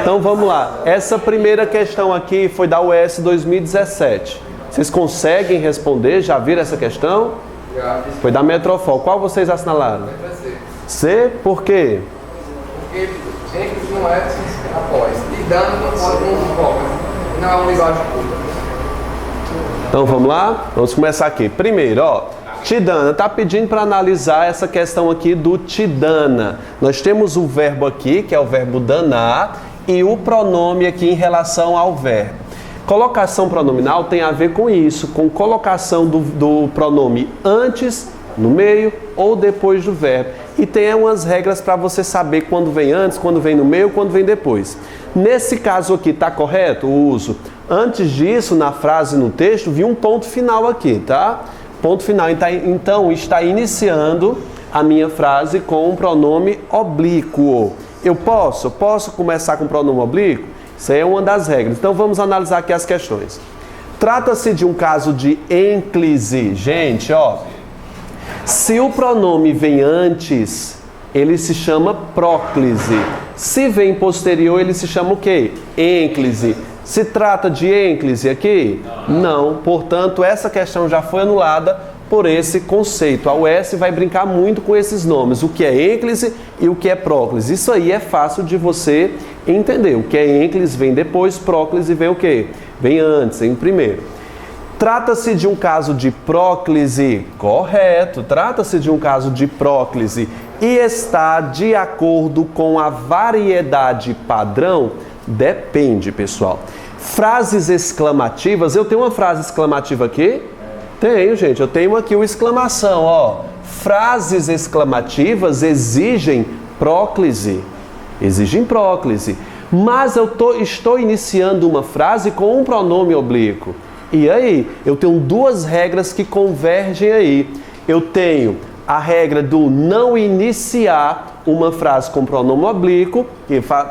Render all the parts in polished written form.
Então vamos lá. Essa primeira questão aqui foi da UES 2017. Vocês conseguem responder? Já viram essa questão? Foi da Metrofol. Qual vocês assinalaram? C. Por quê? Porque ênclise não é após. E dano não pode não coloca. Não é uma linguagem curta. Então vamos lá? Vamos começar aqui. Primeiro, ó. Tidana, está pedindo para analisar essa questão aqui do tidana. Nós temos o verbo aqui, que é o verbo danar, e o pronome aqui em relação ao verbo. Colocação pronominal tem a ver com isso, com colocação do pronome antes, no meio ou depois do verbo. E tem umas regras para você saber quando vem antes, quando vem no meio, quando vem depois. Nesse caso aqui, está correto o uso? Antes disso, na frase, no texto, vi um ponto final aqui, tá? Ponto final. Então, está iniciando a minha frase com um pronome oblíquo. Eu posso começar com pronome oblíquo? Isso aí é uma das regras. Então, vamos analisar aqui as questões. Trata-se de um caso de ênclise. Gente, ó. Se o pronome vem antes, ele se chama próclise. Se vem posterior, ele se chama o quê? Ênclise. Se trata de ênclise aqui? Não. Portanto, essa questão já foi anulada por esse conceito. A UES vai brincar muito com esses nomes. O que é ênclise e o que é próclise. Isso aí é fácil de você entender. O que é ênclise vem depois, próclise vem o quê? Vem antes, em primeiro. Trata-se de um caso de próclise? Correto. Trata-se de um caso de próclise e está de acordo com a variedade padrão? Depende, pessoal. Frases exclamativas. Eu tenho uma frase exclamativa aqui? Tenho, gente. Eu tenho aqui o exclamação, ó. Frases exclamativas exigem próclise. Exigem próclise. Mas eu estou iniciando uma frase com um pronome oblíquo. E aí? Eu tenho duas regras que convergem aí. Eu tenho a regra do não iniciar uma frase com pronome oblíquo,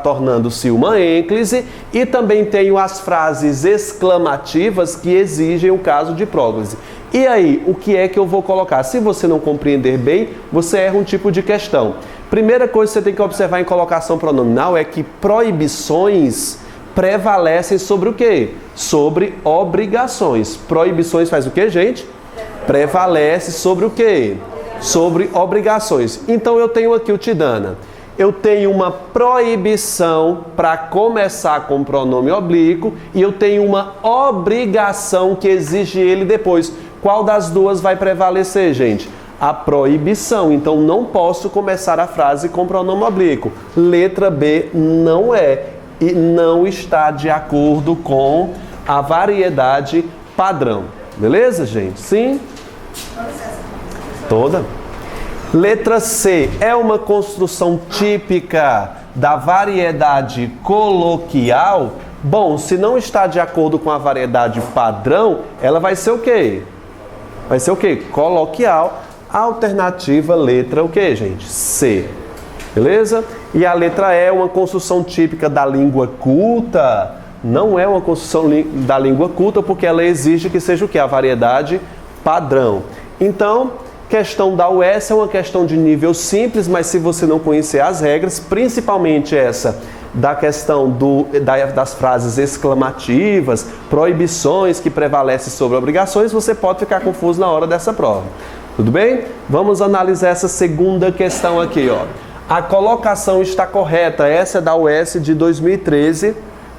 tornando-se uma ênclise, e também tenho as frases exclamativas que exigem o caso de próclise. E aí, o que é que eu vou colocar? Se você não compreender bem, você erra um tipo de questão. Primeira coisa que você tem que observar em colocação pronominal é que proibições prevalecem sobre o quê? Sobre obrigações. Proibições faz o quê, gente? Prevalece sobre o quê? Sobre obrigações. Então eu tenho aqui o tidana. Eu tenho uma proibição para começar com pronome oblíquo e eu tenho uma obrigação que exige ele depois. Qual das duas vai prevalecer, gente? A proibição. Então não posso começar a frase com pronome oblíquo. Letra B não é e não está de acordo com a variedade padrão. Beleza, gente? Sim? Toda. Letra C é uma construção típica da variedade coloquial? Bom, se não está de acordo com a variedade padrão, ela vai ser o quê? Vai ser o quê? Coloquial. Alternativa, letra o quê, gente? C. Beleza? E a letra E é uma construção típica da língua culta? Não é uma construção da língua culta, porque ela exige que seja o quê? A variedade padrão. Então, questão da UES é uma questão de nível simples, mas se você não conhecer as regras, principalmente essa da questão das frases exclamativas, proibições que prevalecem sobre obrigações, você pode ficar confuso na hora dessa prova. Tudo bem? Vamos analisar essa segunda questão aqui, ó. A colocação está correta. Essa é da UES de 2013,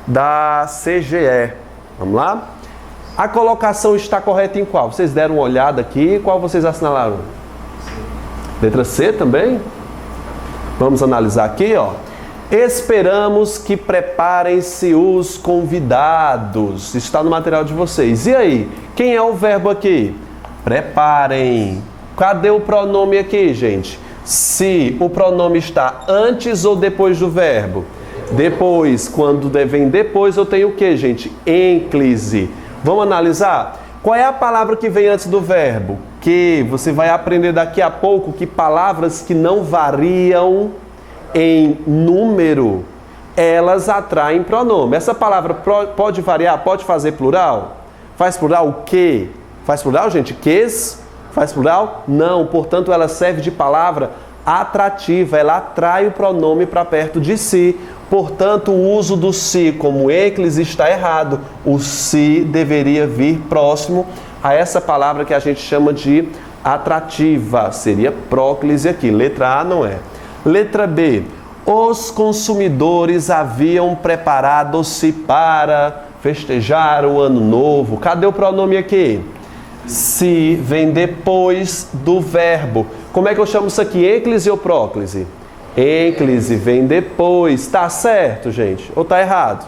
da CGE. Vamos lá? A colocação está correta em qual? Vocês deram uma olhada aqui. Qual vocês assinalaram? Letra C também? Vamos analisar aqui, ó. Esperamos que preparem-se os convidados. Está no material de vocês. E aí? Quem é o verbo aqui? Preparem. Cadê o pronome aqui, gente? Se o pronome está antes ou depois do verbo? Depois. Quando vem depois, eu tenho o que, gente? Ênclise. Vamos analisar? Qual é a palavra que vem antes do verbo? Que você vai aprender daqui a pouco que palavras que não variam em número, elas atraem pronome. Essa palavra pode variar? Pode fazer plural? Faz plural o quê? Faz plural, gente? Ques? Faz plural? Não. Portanto, ela serve de palavra atrativa. Ela atrai o pronome para perto de si. Portanto, o uso do se como ênclise está errado. O se deveria vir próximo a essa palavra que a gente chama de atrativa. Seria próclise aqui. Letra A não é. Letra B. Os consumidores haviam preparado-se para festejar o ano novo. Cadê o pronome aqui? Se vem depois do verbo. Como é que eu chamo isso aqui? Ênclise ou próclise? Ênclise vem depois. Tá certo, gente? Ou tá errado?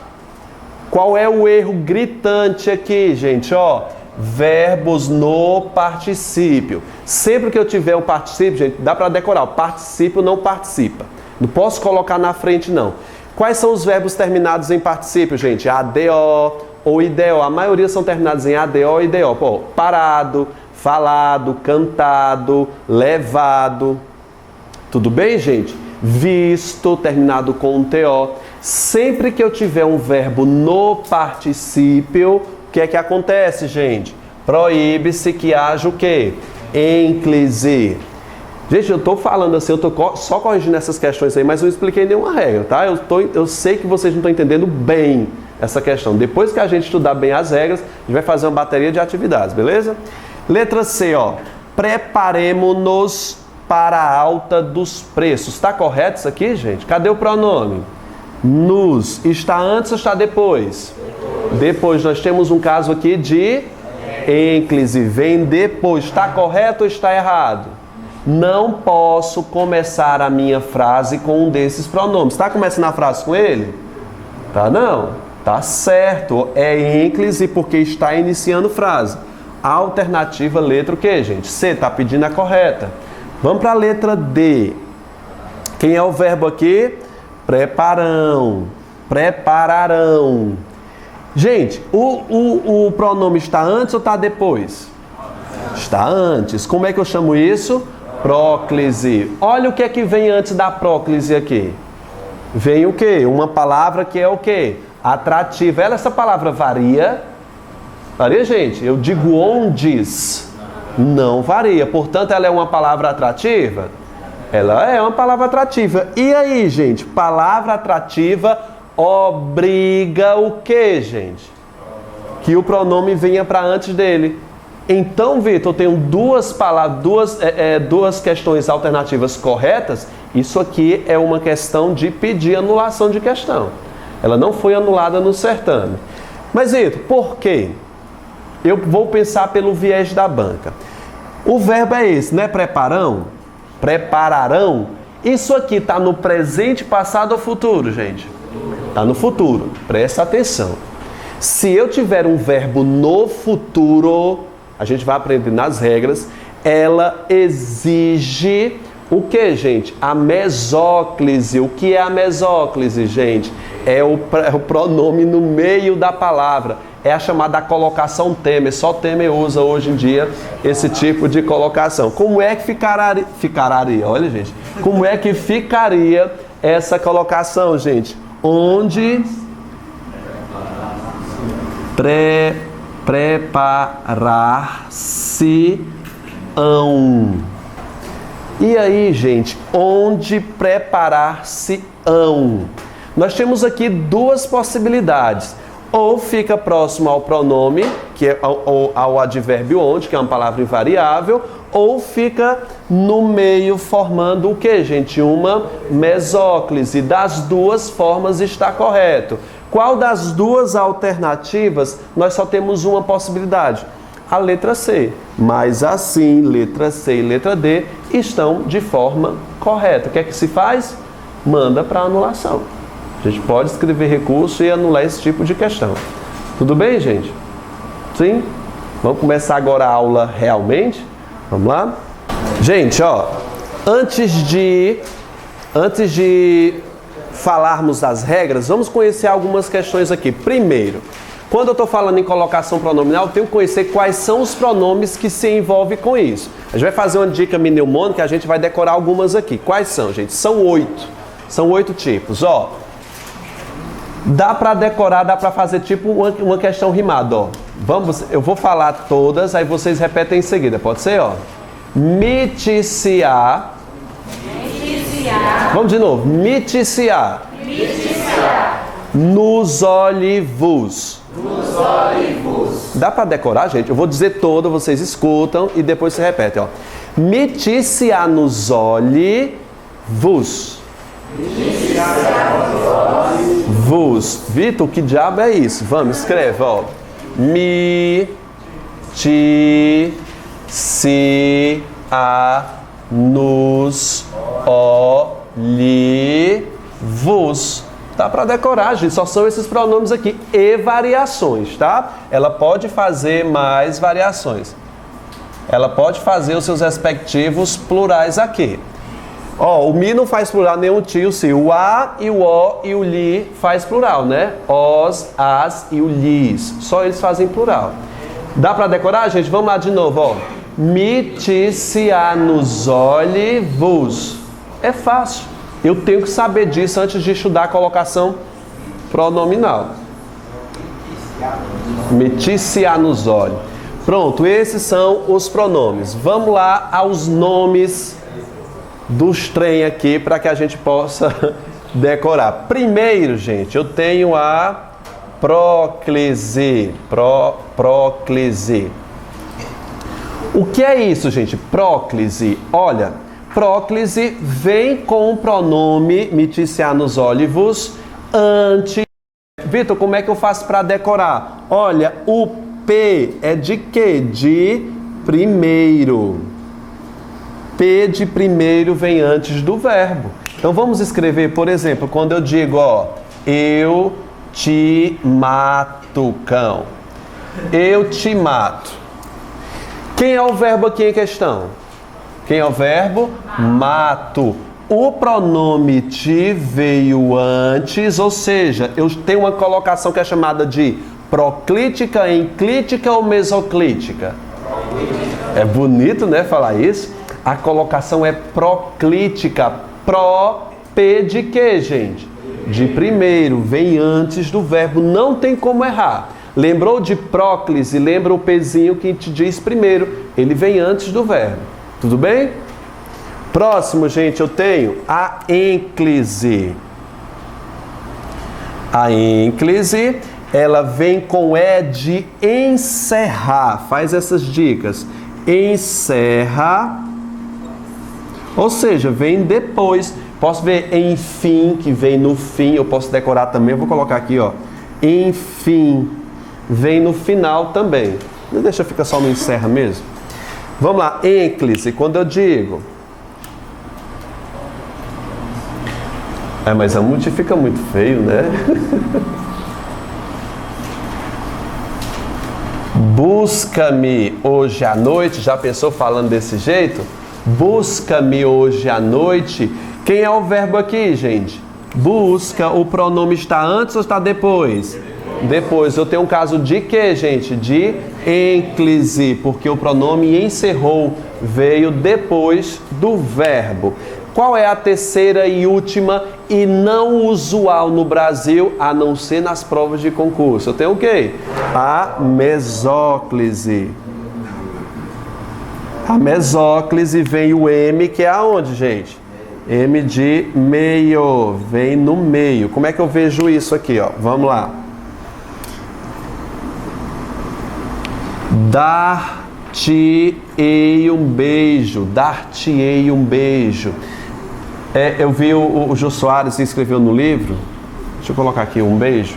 Qual é o erro gritante aqui, gente? Ó, verbos no particípio. Sempre que eu tiver um particípio, gente, dá para decorar. O particípio não participa. Não posso colocar na frente, não. Quais são os verbos terminados em particípio, gente? ADO ou IDO. A maioria são terminados em ADO e IDO. Pô, parado, falado, cantado, levado. Tudo bem, gente? Visto, terminado com um TO. Sempre que eu tiver um verbo no particípio, o que é que acontece, gente? Proíbe-se que haja o quê? Ênclise. Gente, eu estou falando assim, eu estou só corrigindo essas questões aí, mas eu não expliquei nenhuma regra, tá? Eu sei que vocês não estão entendendo bem essa questão. Depois que a gente estudar bem as regras, a gente vai fazer uma bateria de atividades, beleza? Letra C, ó. Preparemo-nos para a alta dos preços. Está correto isso aqui, gente? Cadê o pronome? Nos. Está antes ou está depois? Depois. Nós temos um caso aqui de ênclise. Vem depois. Está correto ou está errado? Não posso começar a minha frase com um desses pronomes. Está começando a frase com ele? Tá não? Tá certo. É ênclise porque está iniciando frase. Alternativa, letra o quê, gente? C. Está pedindo a correta. Vamos para a letra D. Quem é o verbo aqui? Preparão. Prepararão. Gente, o pronome está antes ou está depois? Está antes. Como é que eu chamo isso? Próclise. Olha o que é que vem antes da próclise aqui. Vem o quê? Uma palavra que é o quê? Atrativa. Essa palavra varia? Varia, gente? Eu digo ondes. Não varia. Portanto, ela é uma palavra atrativa? Ela é uma palavra atrativa. E aí, gente? Palavra atrativa obriga o quê, gente? Que o pronome venha para antes dele. Então, Vitor, eu tenho duas palavras, duas questões alternativas corretas. Isso aqui é uma questão de pedir anulação de questão. Ela não foi anulada no certame. Mas, Vitor, por quê? Eu vou pensar pelo viés da banca. O verbo é esse, né? Preparão? Prepararão? Isso aqui está no presente, passado ou futuro, gente? Está no futuro. Presta atenção. Se eu tiver um verbo no futuro, a gente vai aprender nas regras, ela exige o que, gente? A mesóclise. O que é a mesóclise, gente? É o pronome no meio da palavra. É a chamada colocação Temer. Só Temer usa hoje em dia esse tipo de colocação. Como é que ficaria? Olha, gente. Como é que ficaria essa colocação, gente? Onde preparar-se-ão. E aí, gente, onde preparar-se-ão? Nós temos aqui duas possibilidades. Ou fica próximo ao pronome, que é ao advérbio onde, que é uma palavra invariável, ou fica no meio formando o que, gente? Uma mesóclise. Das duas formas está correto. Qual das duas alternativas nós só temos uma possibilidade? A letra C. Mas assim, letra C e letra D estão de forma correta. O que é que se faz? Manda para anulação. A gente pode escrever recurso e anular esse tipo de questão. Tudo bem, gente? Sim? Vamos começar agora a aula realmente? Vamos lá? Gente, ó, antes de falarmos das regras, vamos conhecer algumas questões aqui. Primeiro, quando eu estou falando em colocação pronominal, eu tenho que conhecer quais são os pronomes que se envolvem com isso. A gente vai fazer uma dica mnemônica, a gente vai decorar algumas aqui. Quais são, gente? São 8. São 8 tipos, ó. Dá para decorar, dá para fazer tipo uma questão rimada, ó. Eu vou falar todas, aí vocês repetem em seguida, pode ser, ó? Miticiar. Vamos de novo. Miticiar. Nos olivos. Nos olivos. Dá para decorar, gente? Eu vou dizer todo, vocês escutam e depois se repetem, ó. Miticiar nos olivos. Vos. Vitor, que diabo é isso? Vamos, escreve, ó. Miticiar nos olivos. Dá para decorar, gente. Só são esses pronomes aqui e variações, tá? Ela pode fazer mais variações. Ela pode fazer os seus respectivos plurais aqui. Ó, o mi não faz plural nenhum tio, se. O a e o o e o li faz plural, né? Os, as e o lis. Só eles fazem plural. Dá para decorar, gente? Vamos lá de novo, ó. Miticiar nos olivos. É fácil. Eu tenho que saber disso antes de estudar a colocação pronominal. Miticiar nos olhos. Pronto, esses são os pronomes. Vamos lá aos nomes dos trem aqui para que a gente possa decorar. Primeiro, gente, eu tenho a próclise. Próclise. O que é isso, gente? Próclise. Olha, próclise vem com o pronome miticiar nos olivos antes. Vitor, como é que eu faço para decorar? Olha, o P é de quê? De primeiro. P de primeiro vem antes do verbo. Então vamos escrever, por exemplo, quando eu digo, ó, eu te mato, cão. Eu te mato. Quem é o verbo aqui em questão? Quem é o verbo? Mato. O pronome te veio antes, ou seja, eu tenho uma colocação que é chamada de proclítica, enclítica ou mesoclítica? É bonito, né, falar isso? A colocação é proclítica. Pro, P de quê, gente? De primeiro, vem antes do verbo, não tem como errar. Lembrou de próclise? Lembra o Pzinho que te diz primeiro, ele vem antes do verbo. Tudo bem? Próximo, gente, eu tenho a ênclise. A ênclise, ela vem com E de encerrar. Faz essas dicas. Encerra. Ou seja, vem depois. Posso ver enfim, que vem no fim. Eu posso decorar também. Eu vou colocar aqui, ó. Enfim. Vem no final também. Não deixa ficar só no encerra mesmo. Vamos lá. Ênclise. Quando eu digo... mas a multi fica muito feio, né? Busca-me hoje à noite. Já pensou falando desse jeito? Busca-me hoje à noite. Quem é o verbo aqui, gente? Busca. O pronome está antes ou está depois? Depois. Eu tenho um caso de quê, gente? De ênclise, porque o pronome encerrou veio depois do verbo. Qual é a terceira e última e não usual no Brasil, a não ser nas provas de concurso? Eu tenho o quê? A mesóclise. A mesóclise vem o M, que é aonde, gente? M de meio, vem no meio. Como é que eu vejo isso aqui, ó? Vamos lá. Dar-te-ei um beijo. Dar-te-ei um beijo. Eu vi o Jô Soares escreveu no livro. Deixa eu colocar aqui um beijo.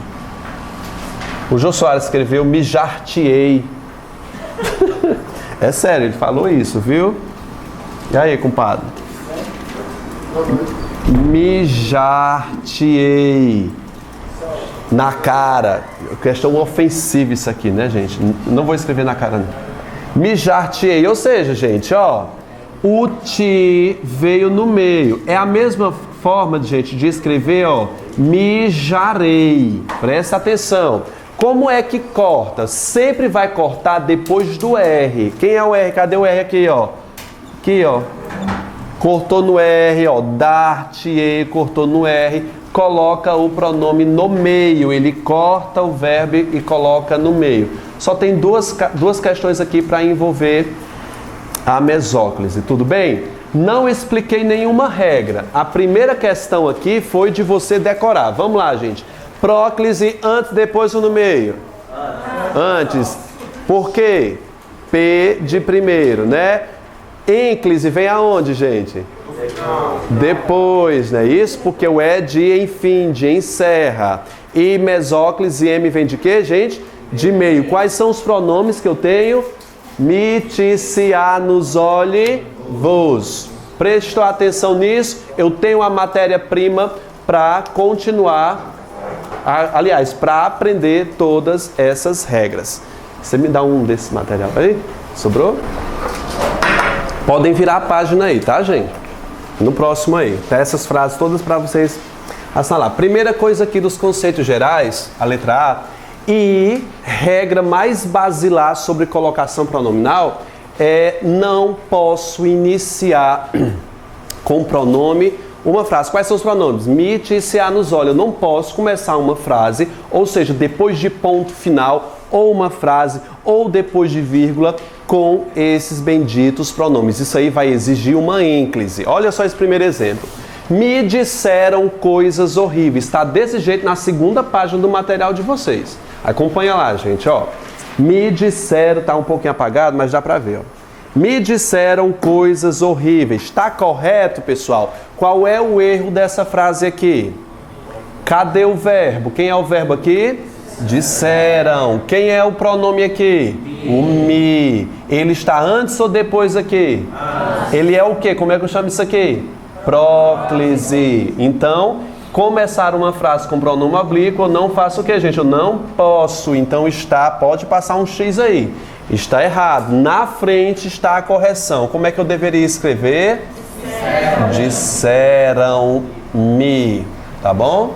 O Jô Soares escreveu mijar-te-ei. É sério, ele falou isso, viu? E aí, compadre? Mijar-te-ei. Na cara. Questão ofensiva isso aqui, né, gente? Não vou escrever na cara, não. Mijar-te-ei. Ou seja, gente, ó. O ti veio no meio. É a mesma forma, gente, de escrever, ó. Mijarei. Presta atenção. Como é que corta? Sempre vai cortar depois do R. Quem é o R? Cadê o R aqui, ó? Aqui, ó. Cortou no R, ó. Dar-te-ei, cortou no R. Coloca o pronome no meio. Ele corta o verbo e coloca no meio. Só tem duas questões aqui para envolver a mesóclise, tudo bem? Não expliquei nenhuma regra. A primeira questão aqui foi de você decorar. Vamos lá, gente. Próclise antes, depois ou no meio? Antes. Por quê? P de primeiro, né? Ênclise vem aonde, gente? Depois, não é isso? Porque o E de enfim, de encerra. E mesóclise, M vem de quê, gente? De meio. Quais são os pronomes que eu tenho? Miticianus olivos. Prestou atenção nisso? Eu tenho a matéria-prima para continuar, aliás, para aprender todas essas regras. Você me dá um desse material aí? Sobrou? Podem virar a página aí, tá, gente? No próximo aí. Tá essas frases todas para vocês assinalar. Primeira coisa aqui dos conceitos gerais, a letra A, e regra mais basilar sobre colocação pronominal é não posso iniciar com pronome uma frase. Quais são os pronomes? Miticianus olha. Eu não posso começar uma frase, ou seja, depois de ponto final, ou uma frase, ou depois de vírgula, com esses benditos pronomes. Isso aí vai exigir uma ênclise. Olha só esse primeiro exemplo. Me disseram coisas horríveis. Está desse jeito na segunda página do material de vocês. Acompanha lá, gente, ó. Me disseram, tá um pouquinho apagado, mas dá pra ver, ó. Me disseram coisas horríveis. Está correto, pessoal? Qual é o erro dessa frase aqui? Cadê o verbo? Quem é o verbo aqui? Disseram. Quem é o pronome aqui? O me. Ele está antes ou depois aqui? Ele é o quê? Como é que eu chamo isso aqui? Próclise. Então, começar uma frase com pronome oblíquo, eu não faço o quê, gente? Eu não posso. Então está, pode passar um X aí. Está errado. Na frente está a correção. Como é que eu deveria escrever? Disseram-me. Tá bom?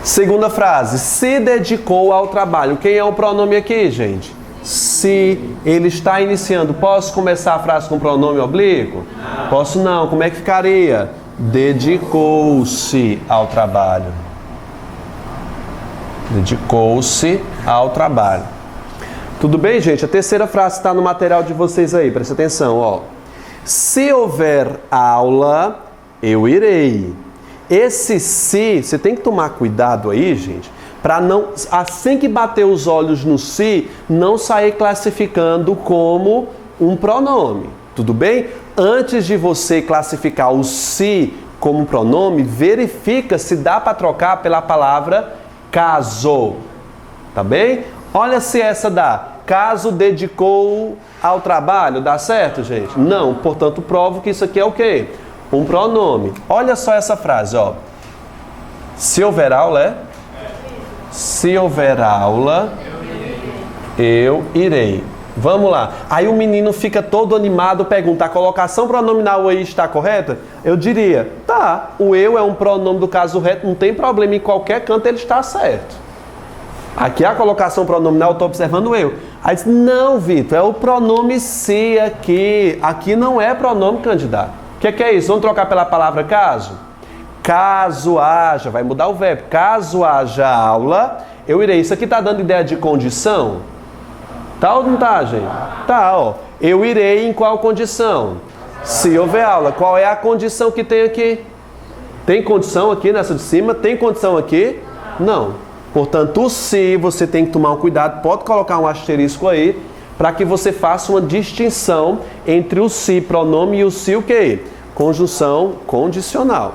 Segunda frase. Se dedicou ao trabalho. Quem é o pronome aqui, gente? Se. Ele está iniciando. Posso começar a frase com pronome oblíquo? Não. Posso não. Como é que ficaria? Dedicou-se ao trabalho. Dedicou-se ao trabalho. Tudo bem, gente? A terceira frase está no material de vocês aí. Presta atenção, ó. Se houver aula, eu irei. Esse se, você tem que tomar cuidado aí, gente, para não, assim que bater os olhos no se, não sair classificando como um pronome. Tudo bem? Antes de você classificar o se como pronome, verifica se dá para trocar pela palavra caso. Tá bem? Olha se essa dá. Caso dedicou ao trabalho, dá certo, gente? Não, portanto, provo que isso aqui é o quê? Um pronome. Olha só essa frase, ó. Se houver aula, é? Se houver aula, eu irei. Vamos lá. Aí o menino fica todo animado, pergunta, a colocação pronominal aí está correta? Eu diria, tá, o eu é um pronome do caso reto, não tem problema, em qualquer canto ele está certo. Aqui a colocação pronominal, eu estou observando eu. Aí diz, não, Vitor, é o pronome se aqui. Aqui não é pronome candidato. O que é isso? Vamos trocar pela palavra caso? Caso haja, vai mudar o verbo. Caso haja aula, eu irei. Isso aqui está dando ideia de condição? Tá ou não tá, gente? Tá, ó. Eu irei em qual condição? Se houver aula. Qual é a condição que tem aqui? Tem condição aqui nessa de cima? Tem condição aqui? Não. Portanto, o se, você tem que tomar um cuidado, pode colocar um asterisco aí, para que você faça uma distinção entre o se pronome e o se o quê? Conjunção condicional.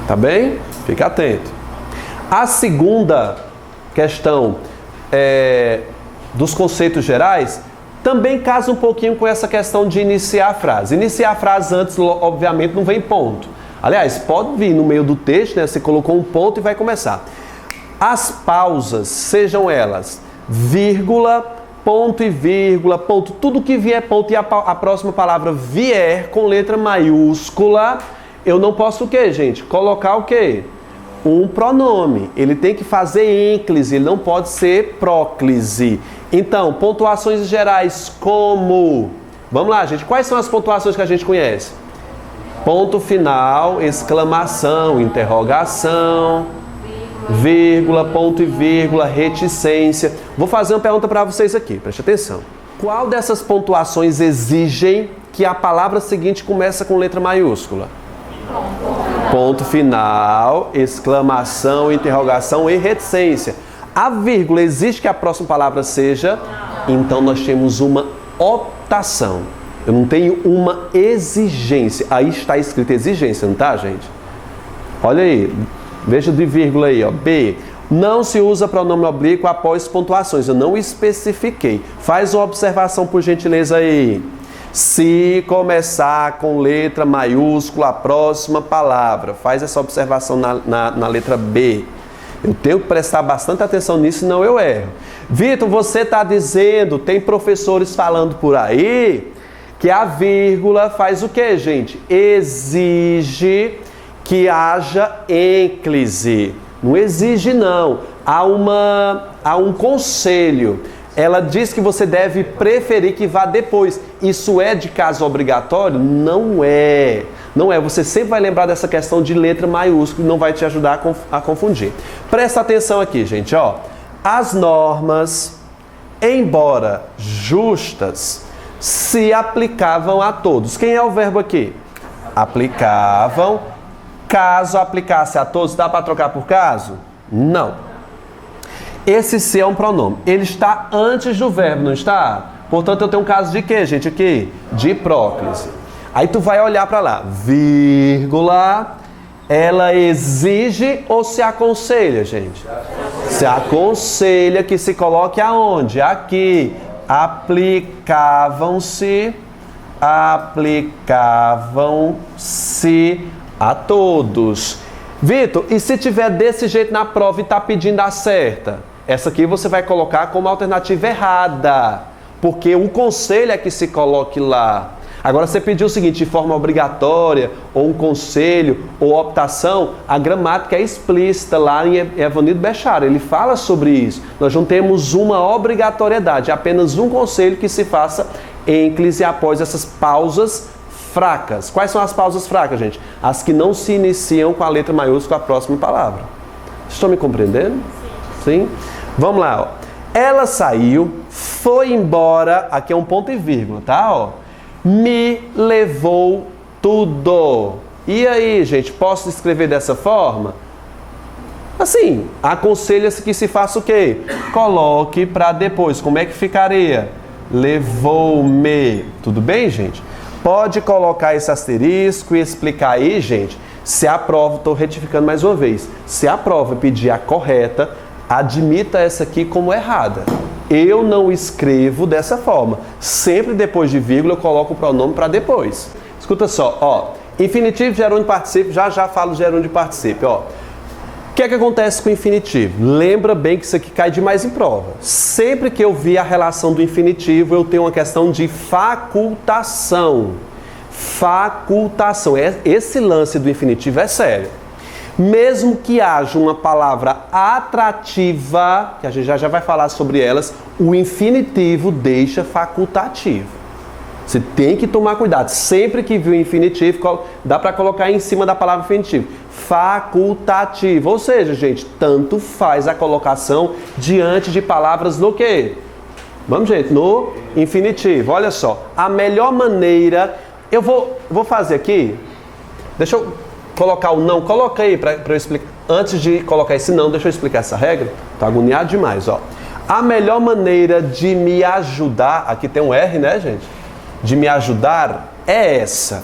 Tá bem? Fica atento. A segunda questão dos conceitos gerais também casa um pouquinho com essa questão de iniciar a frase. Iniciar a frase antes, obviamente, não vem ponto. Aliás, pode vir no meio do texto, né? Você colocou um ponto e vai começar. As pausas, sejam elas vírgula, ponto e vírgula, ponto, tudo que vier ponto e a próxima palavra vier com letra maiúscula, eu não posso o quê, gente? Colocar o quê? Um pronome. Ele tem que fazer ênclise, ele não pode ser próclise. Então, pontuações gerais como... Vamos lá, gente. Quais são as pontuações que a gente conhece? Ponto final, exclamação, interrogação, vírgula, ponto e vírgula, reticência. Vou fazer uma pergunta para vocês aqui, preste atenção. Qual dessas pontuações exigem que a palavra seguinte comece com letra maiúscula? Ponto final, exclamação, interrogação e reticência. A vírgula exige que a próxima palavra seja, então nós temos uma optação. Eu não tenho uma exigência. Aí está escrito exigência, não tá, gente? Olha aí, veja de vírgula aí, ó. B. Não se usa pronome oblíquo após pontuações. Eu não especifiquei. Faz uma observação, por gentileza, aí. Se começar com letra maiúscula a próxima palavra, faz essa observação na letra B. Eu tenho que prestar bastante atenção nisso, senão eu erro. Vitor, você está dizendo, tem professores falando por aí, que a vírgula faz o quê, gente? Exige que haja ênclise. Não exige, não. Há um conselho. Ela diz que você deve preferir que vá depois. Isso é de caso obrigatório? Não é. Não é. Você sempre vai lembrar dessa questão de letra maiúscula e não vai te ajudar a confundir. Presta atenção aqui, gente. Ó. As normas, embora justas, se aplicavam a todos. Quem é o verbo aqui? Aplicavam. Caso aplicasse a todos, dá para trocar por caso? Não. Esse se é um pronome. Ele está antes do verbo, não está? Portanto, eu tenho um caso de quê, gente? Aqui? De próclise. Aí tu vai olhar para lá. Vírgula. Ela exige ou se aconselha, gente? Se aconselha que se coloque aonde? Aqui. Aplicavam-se a todos. Vitor, e se tiver desse jeito na prova e está pedindo a certa? Essa aqui você vai colocar como alternativa errada, porque o conselho é que se coloque lá. Agora, você pediu o seguinte, de forma obrigatória, ou um conselho, ou optação, a gramática é explícita lá em Evanido Bechara, ele fala sobre isso. Nós não temos uma obrigatoriedade, apenas um conselho que se faça ênclise após essas pausas fracas. Quais são as pausas fracas, gente? As que não se iniciam com a letra maiúscula a próxima palavra. Vocês estão me compreendendo? Sim? Vamos lá, ó. Ela saiu, foi embora, aqui é um ponto e vírgula, tá? Ó. Me levou tudo. E aí, gente, posso escrever dessa forma? Assim, aconselha-se que se faça o quê? Coloque para depois. Como é que ficaria? Levou-me. Tudo bem, gente? Pode colocar esse asterisco e explicar aí, gente. Se a prova, estou retificando mais uma vez, se a prova pedir a correta, admita essa aqui como errada. Eu não escrevo dessa forma. Sempre depois de vírgula eu coloco o pronome para depois. Escuta só, ó. Infinitivo, gerúndio, particípio, já falo gerúndio e particípio, ó. O que é que acontece com o infinitivo? Lembra bem que isso aqui cai demais em prova. Sempre que eu vi a relação do infinitivo, eu tenho uma questão de facultação. Facultação. Esse lance do infinitivo é sério. Mesmo que haja uma palavra atrativa, que a gente já vai falar sobre elas, o infinitivo deixa facultativo. Você tem que tomar cuidado. Sempre que viu o infinitivo, dá para colocar em cima da palavra infinitivo. Facultativo. Ou seja, gente, tanto faz a colocação diante de palavras no quê? Vamos, gente, no infinitivo. Olha só. A melhor maneira... Eu vou fazer aqui... Deixa eu colocar o não. Coloca aí para eu explicar. Antes de colocar esse não, deixa eu explicar essa regra. Tô agoniado demais, ó. A melhor maneira de me ajudar... Aqui tem um R, né, gente? De me ajudar é essa.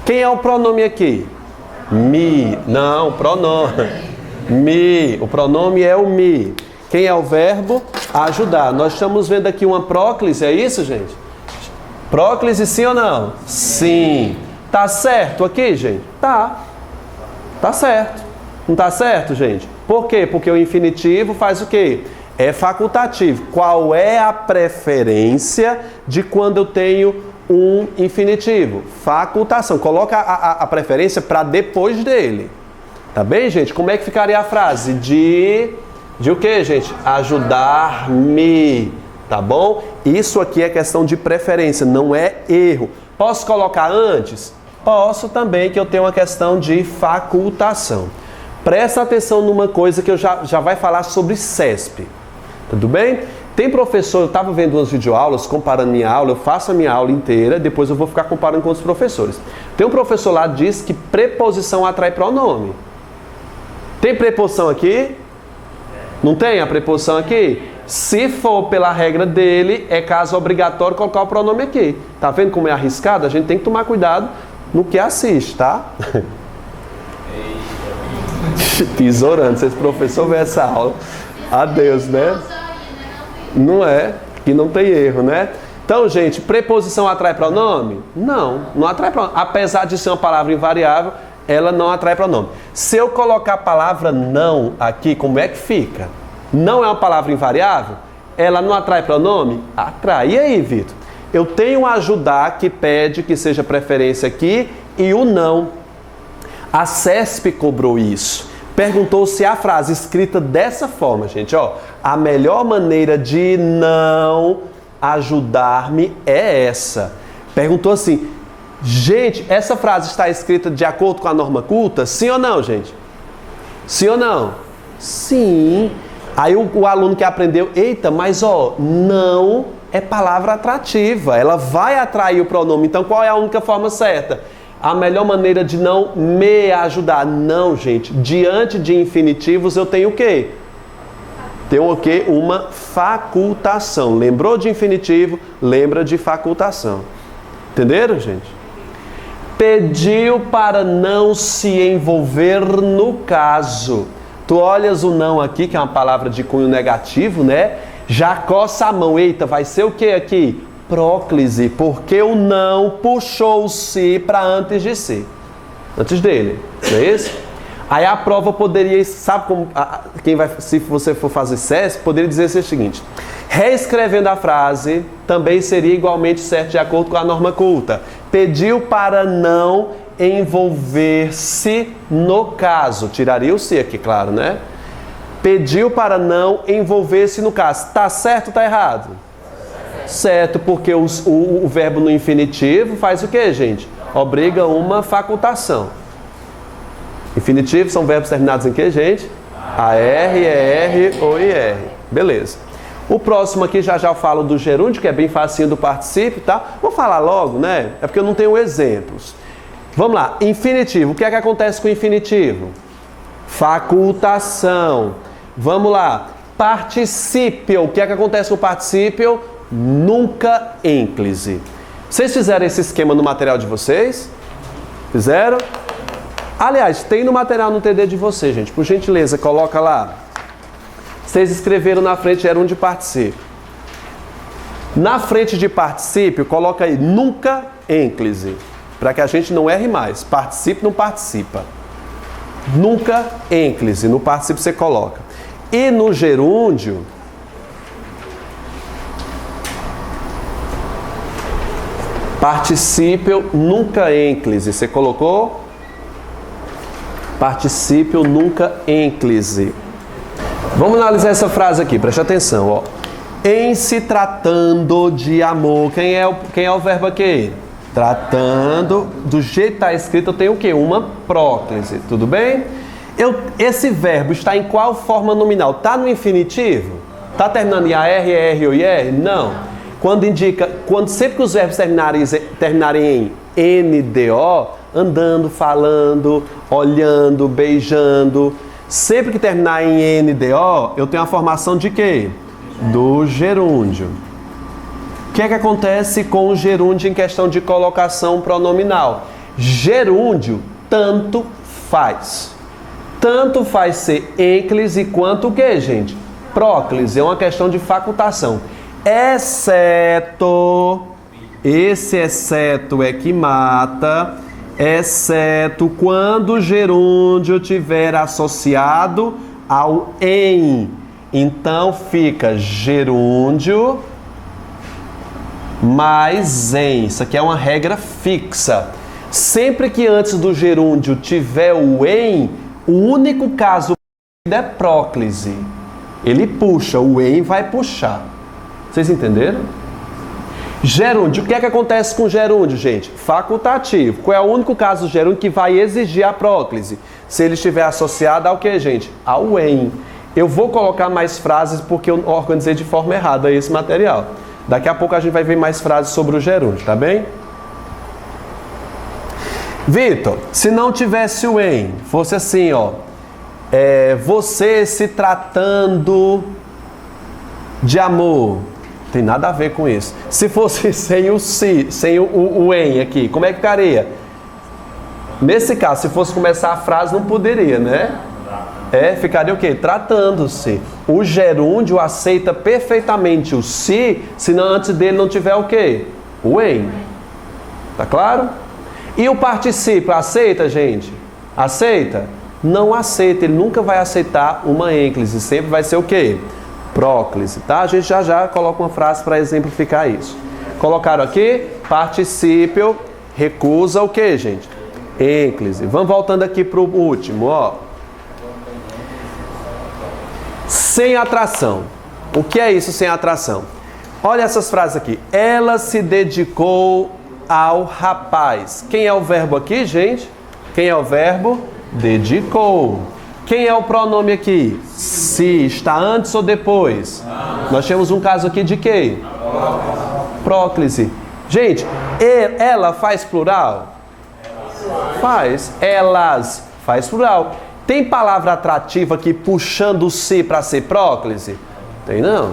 Quem é o pronome aqui? Me. Não, pronome. Me. O pronome é o me. Quem é o verbo? Ajudar. Nós estamos vendo aqui uma próclise, é isso, gente? Próclise, sim ou não? Sim. Tá certo aqui, gente? Tá. Tá certo. Não tá certo, gente? Por quê? Porque o infinitivo faz o quê? É facultativo. Qual é a preferência de quando eu tenho um infinitivo? Facultação. Coloca a preferência para depois dele. Tá bem, gente? Como é que ficaria a frase? De o quê, gente? Ajudar-me. Tá bom? Isso aqui é questão de preferência, não é erro. Posso colocar antes? Posso também, que eu tenho uma questão de facultação. Presta atenção numa coisa que eu já vai falar sobre CESP. Tudo bem? Tem professor, eu estava vendo umas videoaulas, comparando minha aula, eu faço a minha aula inteira, depois eu vou ficar comparando com outros professores. Tem um professor lá que diz que preposição atrai pronome. Tem preposição aqui? Não tem a preposição aqui? Se for pela regra dele, é caso obrigatório colocar o pronome aqui. Tá vendo como é arriscado? A gente tem que tomar cuidado no que assiste, tá? Tesourando, se esse professor ver essa aula, adeus, né? Não é, que não tem erro, né? Então, gente, preposição atrai pronome? Não, não atrai pronome. Apesar de ser uma palavra invariável, ela não atrai pronome. Se eu colocar a palavra não aqui, como é que fica? Não é uma palavra invariável? Ela não atrai pronome? Atrai. E aí, Vitor? Eu tenho ajudar que pede que seja preferência aqui e o não. A CESP cobrou isso. Perguntou se a frase escrita dessa forma, gente, ó, a melhor maneira de não ajudar-me é essa. Perguntou assim, gente, essa frase está escrita de acordo com a norma culta? Sim ou não, gente? Sim ou não? Sim. Aí o aluno que aprendeu, eita, mas ó, não é palavra atrativa, ela vai atrair o pronome, então qual é a única forma certa? A melhor maneira de não me ajudar. Não, gente, diante de infinitivos eu tenho o quê? Tenho o quê? Uma facultação. Lembrou de infinitivo? Lembra de facultação. Entenderam, gente? Pediu para não se envolver no caso. Tu olhas o não aqui, que é uma palavra de cunho negativo, né? Já coça a mão. Eita, vai ser o que aqui? Próclise, porque o não puxou o si para antes de si. Antes dele, não é isso? Aí a prova poderia, sabe como, quem vai, se você for fazer CESP, poderia dizer o seguinte: reescrevendo a frase, também seria igualmente certo de acordo com a norma culta. Pediu para não envolver-se no caso. Tiraria o se aqui, claro, né? Pediu para não envolver-se no caso. Tá certo ou tá errado? Certo, porque o verbo no infinitivo faz o que, gente? Obriga uma facultação. Infinitivo são verbos terminados em que, gente? AR, ER ou IR. Beleza. O próximo aqui já eu falo do gerúndio, que é bem facinho do particípio, tá? Vou falar logo, né? É porque eu não tenho exemplos. Vamos lá. Infinitivo. O que é que acontece com o infinitivo? Facultação. Vamos lá. Particípio. O que é que acontece com o particípio? Nunca ênclise. Vocês fizeram esse esquema no material de vocês? Fizeram? Aliás, tem no material no TD de vocês, gente. Por gentileza, coloca lá. Vocês escreveram na frente gerúndio de particípio. Na frente de particípio, coloca aí nunca ênclise. Para que a gente não erre mais. Particípio não participa. Nunca ênclise. No particípio você coloca. E no gerúndio, particípio nunca ênclise. Você colocou? Particípio nunca ênclise. Vamos analisar essa frase aqui, preste atenção, ó. Em se tratando de amor, quem é o verbo aqui? Tratando, do jeito que está escrito, eu tenho o quê? Uma próclise, tudo bem? Esse verbo está em qual forma nominal? Está no infinitivo? Está terminando em AR, ER ou IR? Não. Sempre que os verbos terminarem em NDO, andando, falando, olhando, beijando, sempre que terminar em NDO, eu tenho a formação de quê? Do gerúndio. O que é que acontece com o gerúndio em questão de colocação pronominal? Gerúndio tanto faz. Tanto faz ser ênclise quanto o quê, gente? Próclise, é uma questão de facultação. Exceto, esse exceto é que mata, exceto quando o gerúndio tiver associado ao em. Então fica gerúndio mais em. Isso aqui é uma regra fixa. Sempre que antes do gerúndio tiver o em, o único caso é próclise. Ele puxa, o em vai puxar. Vocês entenderam? Gerúndio. O que é que acontece com gerúndio, gente? Facultativo. Qual é o único caso do gerúndio que vai exigir a próclise? Se ele estiver associado ao que, gente? Ao em. Eu vou colocar mais frases porque eu organizei de forma errada esse material. Daqui a pouco a gente vai ver mais frases sobre o gerúndio, tá bem? Vitor, se não tivesse o em, fosse assim, ó. Você se tratando de amor. Tem nada a ver com isso. Se fosse sem o se, sem o em aqui, como é que ficaria? Nesse caso, se fosse começar a frase, não poderia, né? Ficaria o quê? Tratando-se. O gerúndio aceita perfeitamente o se não antes dele não tiver o quê? O em. Tá claro? E o particípio aceita, gente? Aceita? Não aceita. Ele nunca vai aceitar uma ênclise. Sempre vai ser o quê? Próclise, tá? A gente já coloca uma frase para exemplificar isso. Colocaram aqui, particípio, recusa o quê, gente? Ênclise. Vamos voltando aqui para o último, ó. Sem atração. O que é isso sem atração? Olha essas frases aqui. Ela se dedicou ao rapaz. Quem é o verbo aqui, gente? Quem é o verbo? Dedicou. Quem é o pronome aqui? Se. Está antes ou depois? Nós temos um caso aqui de quê? Próclise. Gente, ela faz plural? Faz. Elas faz plural. Tem palavra atrativa aqui puxando o se para ser próclise? Tem não.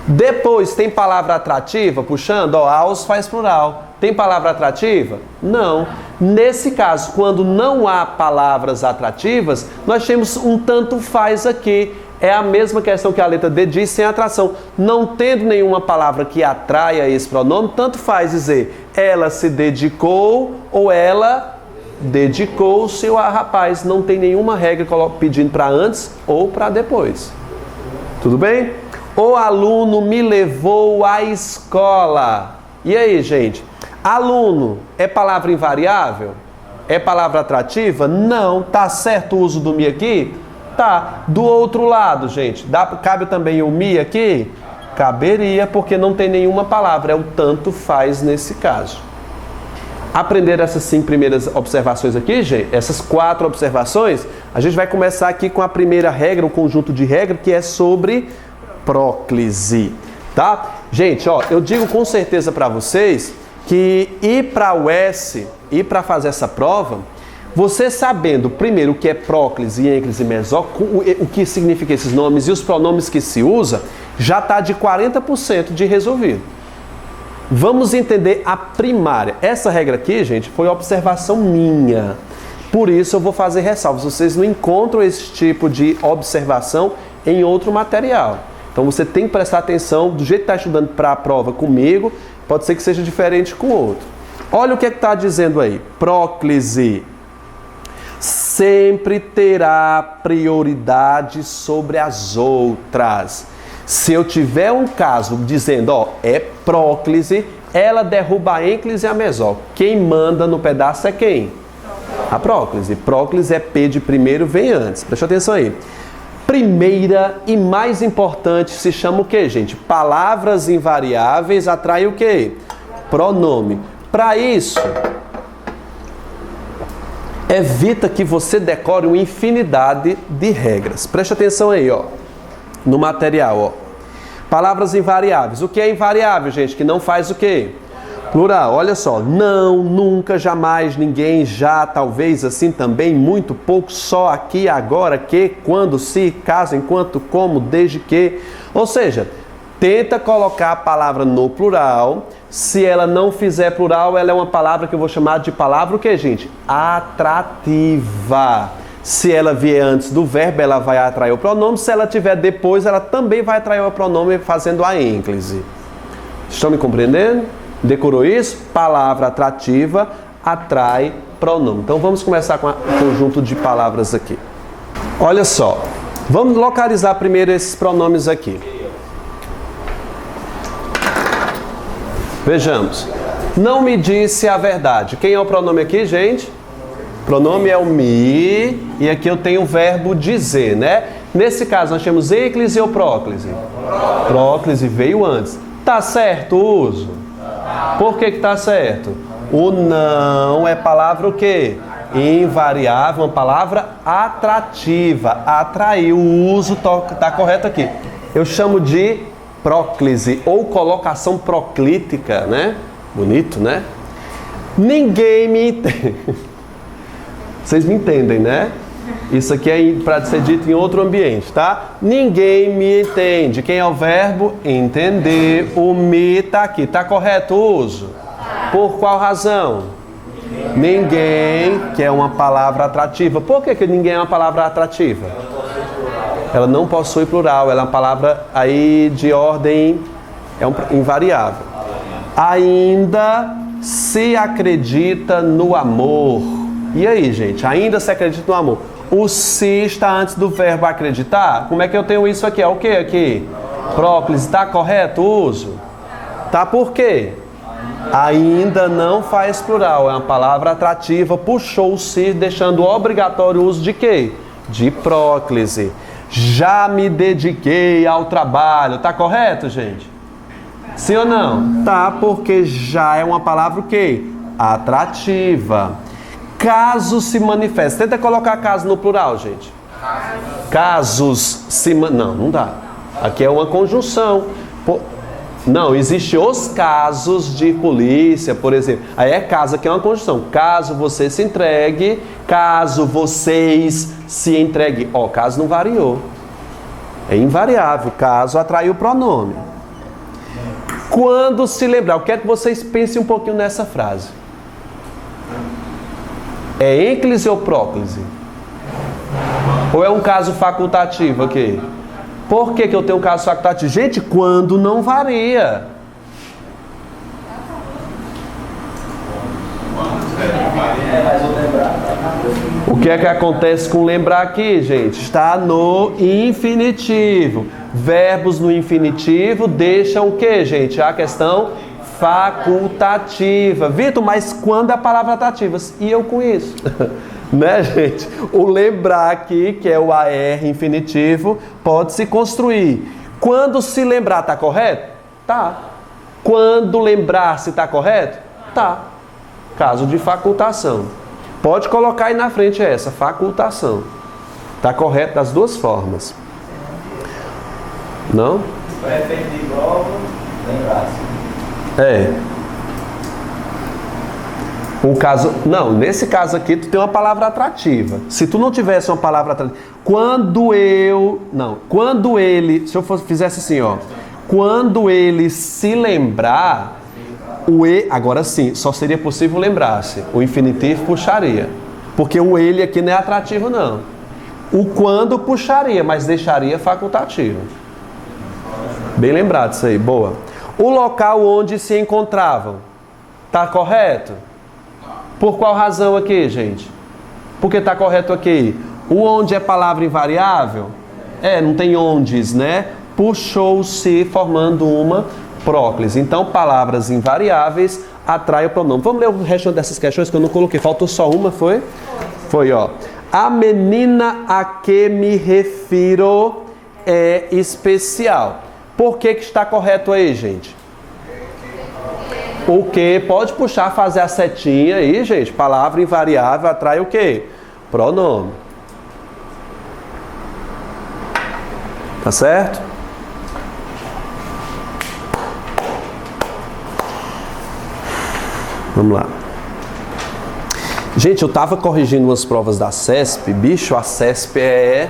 Depois tem palavra atrativa puxando? Ó, aos faz plural. Tem palavra atrativa? Não. Nesse caso, quando não há palavras atrativas, nós temos um tanto faz aqui. É a mesma questão que a letra D diz sem atração. Não tendo nenhuma palavra que atraia esse pronome, tanto faz dizer ela se dedicou ou ela dedicou-se a rapaz. Não tem nenhuma regra pedindo para antes ou para depois. Tudo bem? O aluno me levou à escola. E aí, gente? Aluno é palavra invariável? É palavra atrativa? Não. Tá certo o uso do me aqui? Tá. Do outro lado, gente, cabe também o me aqui? Caberia, porque não tem nenhuma palavra. É o tanto faz nesse caso. Aprender essas 5 primeiras observações aqui, gente, essas 4 observações, a gente vai começar aqui com a primeira regra, um conjunto de regras, que é sobre próclise, tá? Gente, ó, eu digo com certeza para vocês que ir para o S, ir para fazer essa prova, você sabendo primeiro o que é próclise, ênclise e mesó, o que significa esses nomes e os pronomes que se usa, já está de 40% de resolvido. Vamos entender a primária. Essa regra aqui, gente, foi observação minha. Por isso eu vou fazer ressalvas. Vocês não encontram esse tipo de observação em outro material. Então você tem que prestar atenção, do jeito que está estudando para a prova comigo, pode ser que seja diferente com o outro. Olha o que está dizendo aí. Próclise sempre terá prioridade sobre as outras. Se eu tiver um caso dizendo, ó, é próclise, ela derruba a ênclise e a mesó. Quem manda no pedaço é quem? A próclise. Próclise é P de primeiro, vem antes. Presta atenção aí. Primeira e mais importante se chama o quê, gente? Palavras invariáveis atraem o quê? Pronome. Para isso, evita que você decore uma infinidade de regras. Presta atenção aí, ó. No material, ó. Palavras invariáveis. O que é invariável, gente? Que não faz o quê? Plural. Olha só. Não, nunca, jamais, ninguém, já, talvez, assim também, muito, pouco, só, aqui, agora, que, quando, se, caso, enquanto, como, desde que. Ou seja, tenta colocar a palavra no plural. Se ela não fizer plural, ela é uma palavra que eu vou chamar de palavra o quê, gente? Atrativa. Se ela vier antes do verbo, ela vai atrair o pronome. Se ela tiver depois, ela também vai atrair o pronome fazendo a ênclise. Estão me compreendendo? Decorou isso? Palavra atrativa atrai pronome. Então vamos começar com o conjunto de palavras aqui. Olha só. Vamos localizar primeiro esses pronomes aqui. Vejamos. Não me disse a verdade. Quem é o pronome aqui, gente? Pronome é o me, e aqui eu tenho o verbo dizer, né? Nesse caso, nós temos ênclise ou próclise? Próclise veio antes. Tá certo o uso? Por que tá certo? O não é palavra o quê? Invariável, uma palavra atrativa. Atraiu, o uso está correto aqui. Eu chamo de próclise ou colocação proclítica, né? Bonito, né? Ninguém me entende. Vocês me entendem, né? Isso aqui é para ser dito em outro ambiente, tá? Ninguém me entende. Quem é o verbo? Entender. O me está aqui. Está correto o uso? Por qual razão? Ninguém, que é uma palavra atrativa. Por que ninguém é uma palavra atrativa? Ela não possui plural. Ela é uma palavra aí de ordem invariável. Ainda se acredita no amor. E aí, gente? Ainda se acredita no amor. O se está antes do verbo acreditar? Como é que eu tenho isso aqui? É o que aqui? Próclise. Está correto o uso? Tá por quê? Ainda não faz plural. É uma palavra atrativa. Puxou o se, deixando obrigatório o uso de quê? De próclise. Já me dediquei ao trabalho. Tá correto, gente? Sim ou não? Tá, porque já é uma palavra o quê? Atrativa. Caso se manifeste. Tenta colocar caso no plural, gente. Casos se... Não dá. Aqui é uma conjunção. Não, existe os casos de polícia, por exemplo. Aí é caso, aqui é uma conjunção. Caso você se entregue, caso vocês se entreguem. Ó, caso não variou. É invariável. Caso atraiu o pronome. Quando se lembrar, eu quero que vocês pensem um pouquinho nessa frase. É ênclise ou próclise? Ou é um caso facultativo aqui? Por que eu tenho um caso facultativo? Gente, quando não varia. O que é que acontece com lembrar aqui, gente? Está no infinitivo. Verbos no infinitivo deixam o que, gente? A questão facultativa. Vitor, mas quando a palavra atrativa? E eu com isso? Né, gente? O lembrar aqui, que é o AR infinitivo, pode se construir. Quando se lembrar, tá correto? Tá. Quando lembrar se tá correto? Tá. Caso de facultação. Pode colocar aí na frente essa, facultação. Tá correto das duas formas. Não? Prefeito igual, lembrar-se. É. Um caso, não, nesse caso aqui tu tem uma palavra atrativa. Se tu não tivesse uma palavra atrativa, quando ele, se eu fizesse assim, ó, quando ele se lembrar, o e, agora sim, só seria possível lembrar-se. O infinitivo puxaria, porque o ele aqui não é atrativo não. O quando puxaria, mas deixaria facultativo. Bem lembrado isso aí, boa. O local onde se encontravam, tá correto? Por qual razão aqui, gente? Porque está correto aqui. O onde é palavra invariável? Não tem ondes, né? Puxou-se formando uma próclise. Então, palavras invariáveis atraem o pronome. Vamos ler o resto dessas questões que eu não coloquei. Faltou só uma, foi? Foi, ó. A menina a que me refiro é especial. Por que está correto aí, gente? O que? Pode puxar, fazer a setinha aí, gente. Palavra invariável atrai o quê? Pronome. Tá certo? Vamos lá. Gente, eu tava corrigindo umas provas da CESP. Bicho, a CESP é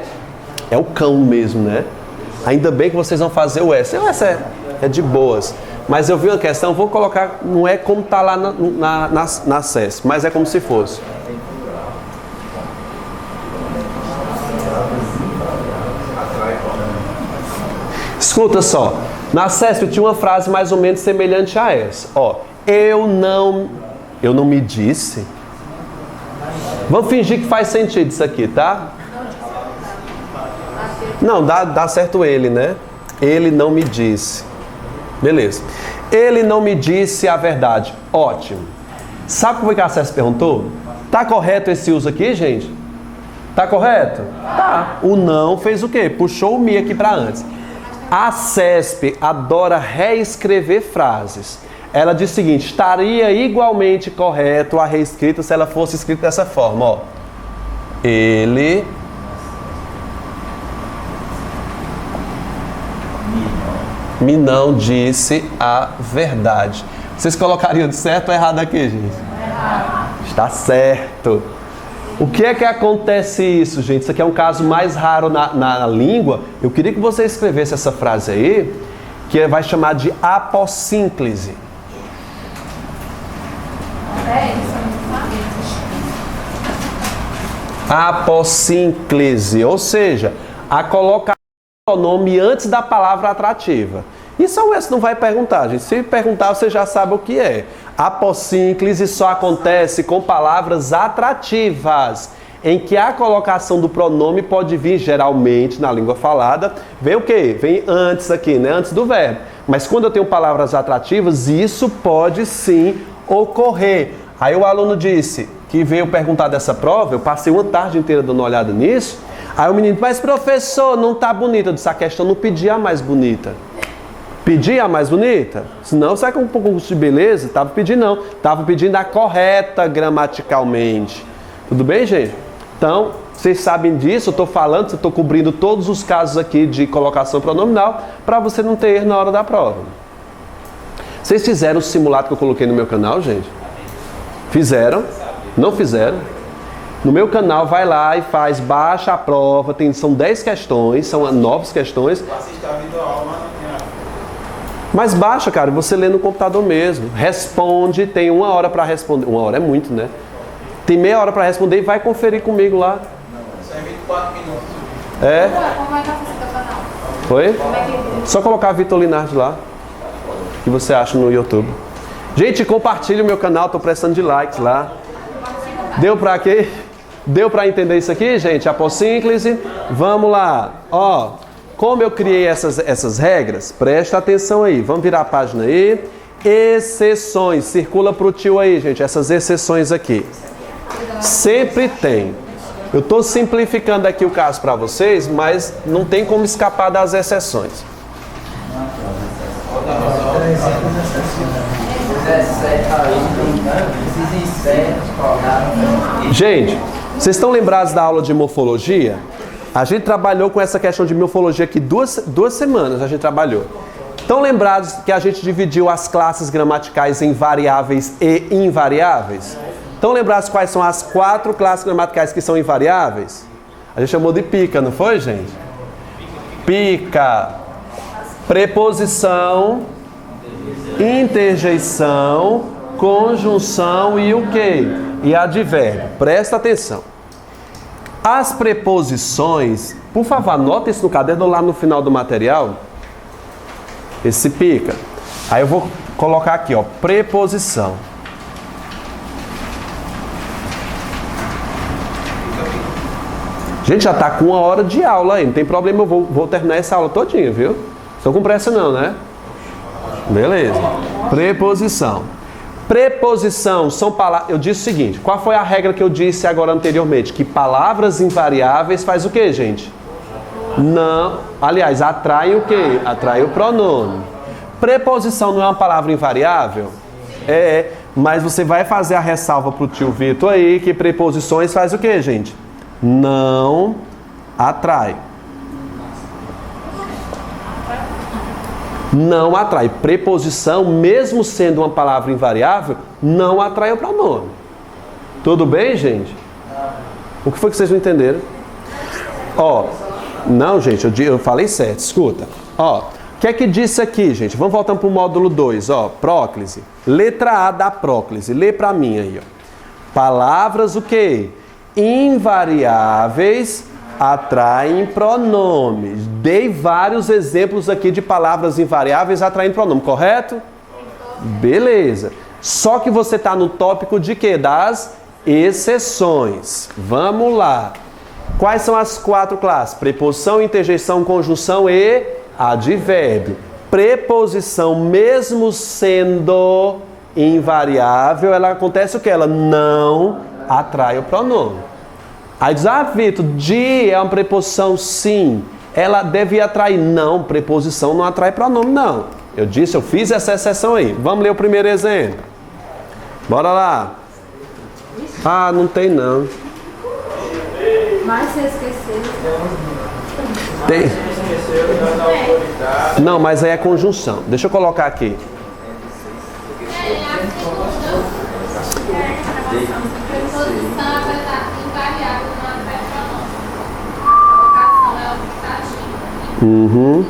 o cão mesmo, né? Ainda bem que vocês vão fazer o S. O S é de boas. Mas eu vi uma questão, vou colocar, não é como está lá na CESP, mas é como se fosse. Escuta só, na CESP tinha uma frase mais ou menos semelhante a essa. Ó, eu não me disse. Vamos fingir que faz sentido isso aqui, tá? Não, dá certo ele, né? Ele não me disse. Beleza. Ele não me disse a verdade. Ótimo. Sabe como é que a CESP perguntou? Tá correto esse uso aqui, gente? Tá correto? Tá. O não fez o quê? Puxou o me aqui para antes. A CESP adora reescrever frases. ela diz o seguinte: estaria igualmente correto a reescrita se ela fosse escrita dessa forma, ó. Ele me não disse a verdade. Vocês colocariam de certo ou errado aqui, gente? Errado. Está certo. O que é que acontece isso, gente? Isso aqui é um caso mais raro na língua. Eu queria que você escrevesse essa frase aí, que vai chamar de apossínclise. Apossínclise, ou seja, a colocação do pronome antes da palavra atrativa. Isso a UES não vai perguntar, gente. Se perguntar, você já sabe o que é. Apossínclise só acontece com palavras atrativas, em que a colocação do pronome pode vir, geralmente, na língua falada, vem o quê? Vem antes aqui, né? Antes do verbo. Mas quando eu tenho palavras atrativas, isso pode sim ocorrer. Aí o aluno disse que veio perguntar dessa prova, eu passei uma tarde inteira dando uma olhada nisso. Aí o menino, mas professor, não tá bonita. Eu disse, a questão não pedia a mais bonita. Pedia a mais bonita? Senão, sai com um pouco de beleza? Tava pedindo não. Tava pedindo a correta gramaticalmente. Tudo bem, gente? Então, vocês sabem disso, eu estou falando, eu estou cobrindo todos os casos aqui de colocação pronominal para você não ter erro na hora da prova. Vocês fizeram o simulado que eu coloquei no meu canal, gente? Fizeram? Não fizeram? No meu canal, vai lá e faz, baixa a prova, são 10 questões, são 9 questões. Mas baixa, cara, você lê no computador mesmo. Responde, tem 1 hora para responder. 1 hora é muito, né? Tem meia hora para responder e vai conferir comigo lá. São 24 minutos. É? Como é que você tá canal? Foi? Como é que... Só colocar Vitor Linardi lá. O que você acha no YouTube? Gente, compartilha o meu canal, tô precisando de likes lá. Deu pra quê? Deu pra entender isso aqui, gente? Apossínclise. Vamos lá. Ó, como eu criei essas regras, presta atenção aí. Vamos virar a página aí. Exceções. Circula pro tio aí, gente. Essas exceções aqui. Sempre tem. Eu estou simplificando aqui o caso para vocês, mas não tem como escapar das exceções. Gente, vocês estão lembrados da aula de morfologia? A gente trabalhou com essa questão de morfologia aqui duas semanas, a gente trabalhou. Estão lembrados que a gente dividiu as classes gramaticais em variáveis e invariáveis? Estão lembrados quais são as 4 classes gramaticais que são invariáveis? A gente chamou de pica, não foi, gente? Pica, preposição, interjeição, conjunção e o quê? E advérbio. Presta atenção. As preposições, por favor, anota isso no caderno lá no final do material. Esse pica. Aí eu vou colocar aqui, ó, preposição. Gente, já tá com 1 hora de aula aí, não tem problema, eu vou terminar essa aula todinha, viu? Estou com pressa não, né? Beleza. Preposição. Preposição são palavras... Eu disse o seguinte, qual foi a regra que eu disse agora anteriormente? Que palavras invariáveis faz o quê, gente? Não. Aliás, atrai o quê? Atrai o pronome. Preposição não é uma palavra invariável? É, mas você vai fazer a ressalva pro tio Vitor aí, que preposições faz o quê, gente? Não atrai. Não atrai. Preposição, mesmo sendo uma palavra invariável, não atrai o pronome. Tudo bem, gente? O que foi que vocês não entenderam? Ó, não, gente, eu falei certo, escuta. Ó, o que é que disse aqui, gente? Vamos voltando para o módulo 2, ó, próclise. Letra A da próclise, lê para mim aí, ó. Palavras o quê? Invariáveis atraem pronomes. Dei vários exemplos aqui de palavras invariáveis atraindo pronome, correto? Beleza. Só que você está no tópico de quê? Das exceções. Vamos lá. Quais são as 4 classes? Preposição, interjeição, conjunção e advérbio. Preposição, mesmo sendo invariável, ela acontece o quê? Ela não atrai o pronome. Aí diz, Vitor, de é uma preposição, sim. Ela deve atrair. Não, preposição não atrai pronome, não. Eu disse, eu fiz essa exceção aí. Vamos ler o primeiro exemplo. Bora lá. Ah, não tem não. Mas você esqueceu. Tem. Não, mas aí é conjunção. Deixa eu colocar aqui. Uhum.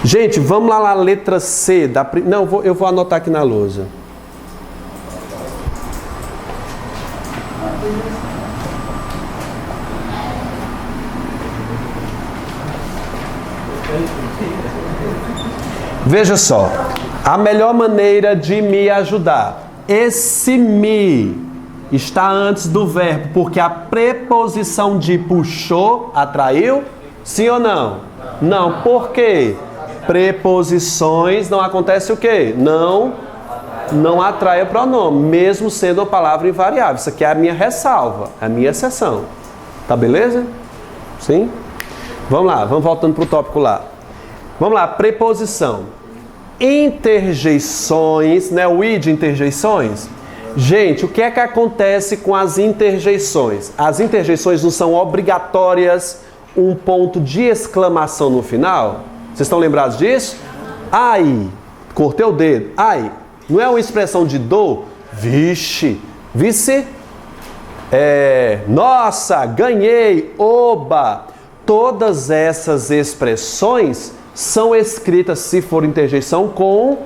Gente, vamos lá na letra C. Não, eu vou anotar aqui na lousa. Veja só, a melhor maneira de me ajudar. Esse me está antes do verbo, porque a preposição de puxou atraiu, sim ou não? Não, por quê? Preposições não acontece o quê? Não atrai o pronome, mesmo sendo a palavra invariável. Isso aqui é a minha ressalva, a minha exceção. Tá beleza? Sim? Vamos lá, vamos voltando para o tópico lá. Vamos lá, preposição. Interjeições, né? O I de interjeições. Gente, o que é que acontece com as interjeições? As interjeições não são obrigatórias um ponto de exclamação no final? Vocês estão lembrados disso? Ai, cortei o dedo. Ai, não é uma expressão de dor? Vixe, vice? Nossa, ganhei, oba. Todas essas expressões são escritas, se for interjeição, com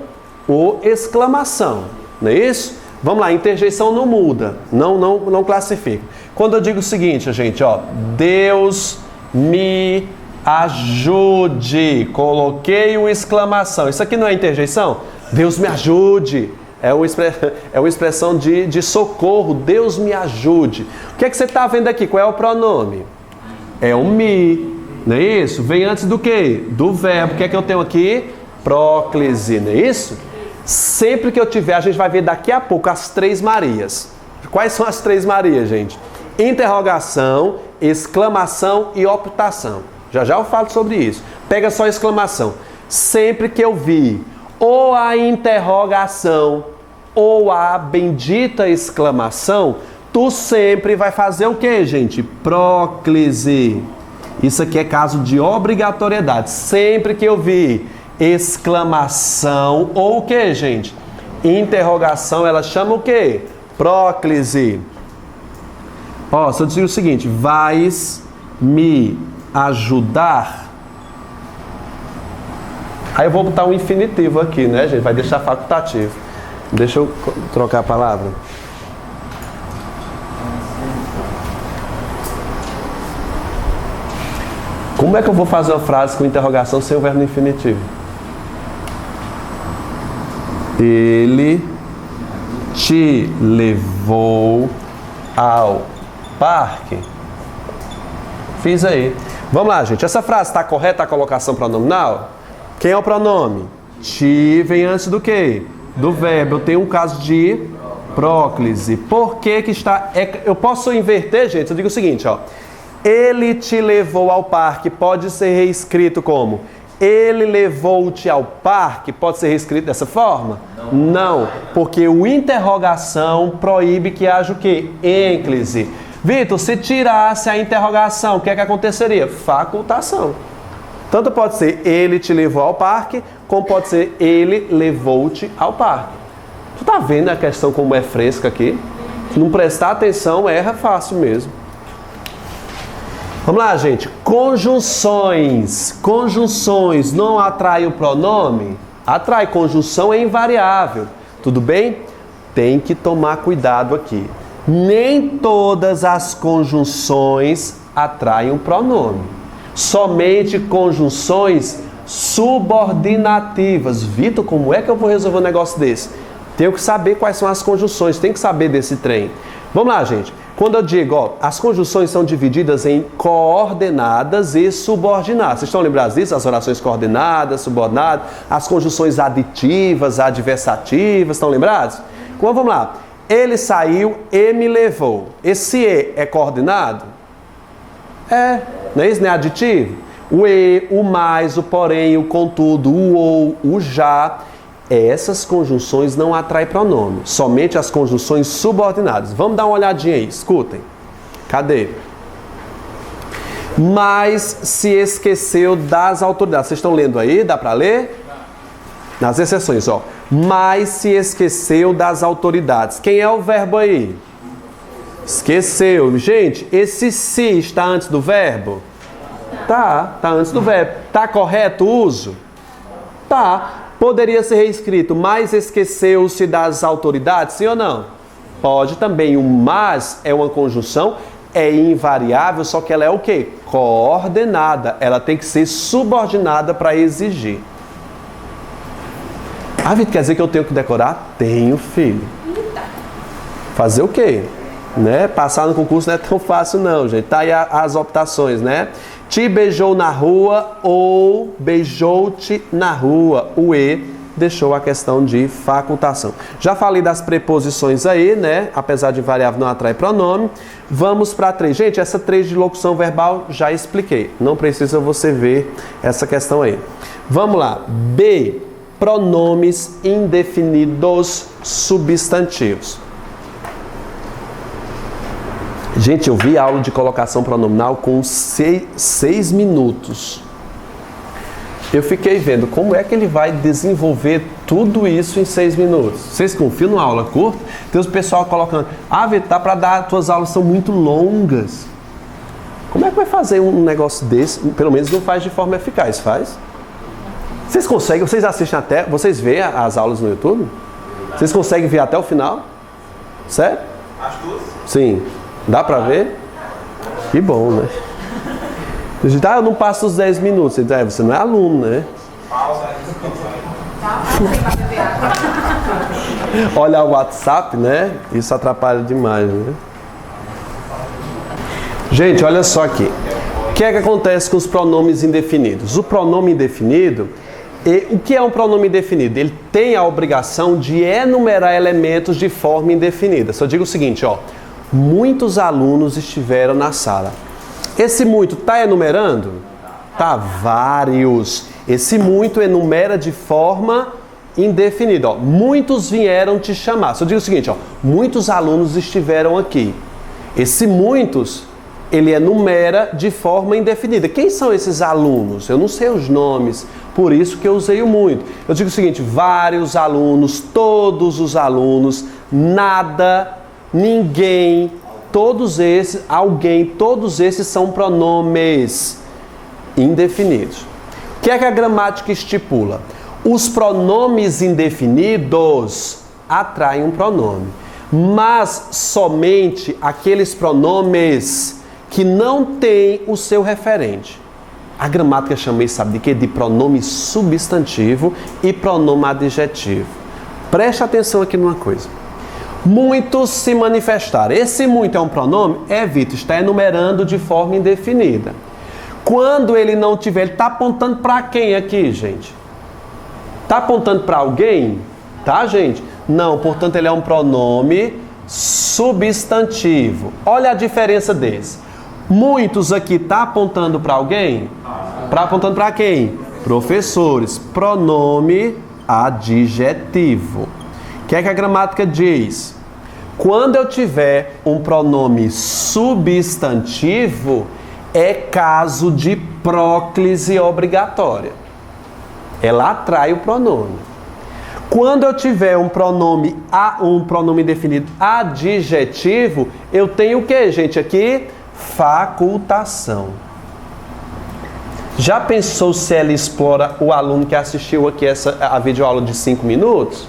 o exclamação. Não é isso? Vamos lá, interjeição não muda, não classifica. Quando eu digo o seguinte, gente, ó, Deus me ajude, coloquei uma exclamação. Isso aqui não é interjeição? Deus me ajude. É uma expressão de socorro, Deus me ajude. O que é que você está vendo aqui? Qual é o pronome? É o me. Não é isso? Vem antes do quê? Do verbo. O que é que eu tenho aqui? Próclise, não é isso? Sempre que eu tiver, a gente vai ver daqui a pouco as três Marias. Quais são as três Marias, gente? Interrogação, exclamação e optação. Já já eu falo sobre isso. Pega só a exclamação. Sempre que eu vi ou a interrogação ou a bendita exclamação, tu sempre vai fazer o quê, gente? Próclise. Isso aqui é caso de obrigatoriedade. Sempre que eu vi exclamação ou o que, gente? Interrogação, ela chama o quê? Próclise. Ó, se eu dizer o seguinte, vais me ajudar? Aí eu vou botar um infinitivo aqui, né, gente? Vai deixar facultativo. Deixa eu trocar a palavra. Como é que eu vou fazer uma frase com interrogação sem o verbo no infinitivo? Ele te levou ao parque. Fiz aí. Vamos lá, gente. Essa frase está correta a colocação pronominal? Quem é o pronome? Te vem antes do quê? Do verbo. Eu tenho um caso de próclise. Por que que está... Eu posso inverter, gente? Eu digo o seguinte, ó. Ele te levou ao parque, pode ser reescrito como? Ele levou-te ao parque, pode ser reescrito dessa forma? Não, porque o interrogação proíbe que haja o quê? Ênclise. Vitor, se tirasse a interrogação, o que é que aconteceria? Facultação. Tanto pode ser ele te levou ao parque, como pode ser ele levou-te ao parque. Tu tá vendo a questão como é fresca aqui? Se não prestar atenção, erra fácil mesmo. Vamos lá, gente. Conjunções. Conjunções não atrai o pronome? Atrai. Conjunção é invariável. Tudo bem? Tem que tomar cuidado aqui. Nem todas as conjunções atraem um pronome. Somente conjunções subordinativas. Vitor, como é que eu vou resolver um negócio desse? Tenho que saber quais são as conjunções. Tem que saber desse trem. Vamos lá, gente. Quando eu digo, ó, as conjunções são divididas em coordenadas e subordinadas. Vocês estão lembrados disso? As orações coordenadas, subordinadas, as conjunções aditivas, adversativas, estão lembrados? Então vamos lá. Ele saiu e me levou. Esse e é coordenado? É, não é isso? Não é aditivo? O e, o mais, o porém, o contudo, o ou, o já. Essas conjunções não atraem pronome, somente as conjunções subordinadas. Vamos dar uma olhadinha aí, escutem. Cadê? Mas se esqueceu das autoridades. Vocês estão lendo aí? Dá para ler? Nas exceções, ó. Mas se esqueceu das autoridades. Quem é o verbo aí? Esqueceu. Gente, esse se está antes do verbo? Tá antes do verbo. Tá correto o uso? Tá. Poderia ser reescrito, mas esqueceu-se das autoridades, sim ou não? Pode também. O mas é uma conjunção, é invariável, só que ela é o quê? Coordenada. Ela tem que ser subordinada para exigir. Ah, Vitor, quer dizer que eu tenho que decorar? Tenho, filho. Fazer o quê? Né? Passar no concurso não é tão fácil não, gente. Tá aí as optações, né? Te beijou na rua ou beijou-te na rua. O e deixou a questão de facultação. Já falei das preposições aí, né? Apesar de variável não atrai pronome. Vamos para 3. Gente, essa 3 de locução verbal já expliquei. Não precisa você ver essa questão aí. Vamos lá. B. Pronomes indefinidos substantivos. Gente, eu vi aula de colocação pronominal com 6 minutos. Eu fiquei vendo como é que ele vai desenvolver tudo isso em 6 minutos. Vocês confiam numa aula curta? Tem os pessoal colocando, Vitor, tá para dar, tuas aulas são muito longas. Como é que vai fazer um negócio desse? Pelo menos não faz de forma eficaz, faz? Vocês conseguem, vocês assistem até, vocês veem as aulas no YouTube? Vocês conseguem ver até o final? Sério? As duas? Sim. Dá pra ver? Que bom, né? Eu não passo os 10 minutos. Você não é aluno, né? Olha o WhatsApp, né? Isso atrapalha demais, né? Gente, olha só aqui. O que é que acontece com os pronomes indefinidos? O pronome indefinido, o que é um pronome indefinido? Ele tem a obrigação de enumerar elementos de forma indefinida. Só digo o seguinte, ó. Muitos alunos estiveram na sala. Esse muito está enumerando? Tá, vários. Esse muito enumera de forma indefinida. Ó. Muitos vieram te chamar. Só digo o seguinte, ó. Muitos alunos estiveram aqui. Esse muitos, ele enumera de forma indefinida. Quem são esses alunos? Eu não sei os nomes, por isso que eu usei o muito. Eu digo o seguinte, vários alunos, todos os alunos, nada, ninguém, todos esses, alguém, todos esses são pronomes indefinidos. O que é que a gramática estipula? Os pronomes indefinidos atraem um pronome, mas somente aqueles pronomes que não têm o seu referente. A gramática chama isso, sabe de quê? De pronome substantivo e pronome adjetivo. Preste atenção aqui numa coisa. Muitos se manifestaram. Esse muito é um pronome? Vitor, está enumerando de forma indefinida. Quando ele não tiver, ele está apontando para quem aqui, gente? Está apontando para alguém? Tá, gente? Não, portanto ele é um pronome substantivo. Olha a diferença desse. Muitos aqui está apontando para alguém? Apontando para quem? Professores. Pronome adjetivo. O que é que a gramática diz? Quando eu tiver um pronome substantivo, é caso de próclise obrigatória. Ela atrai o pronome. Quando eu tiver um pronome indefinido adjetivo, eu tenho o que, gente, aqui? Facultação. Já pensou se ela explora o aluno que assistiu aqui a videoaula de 5 minutos?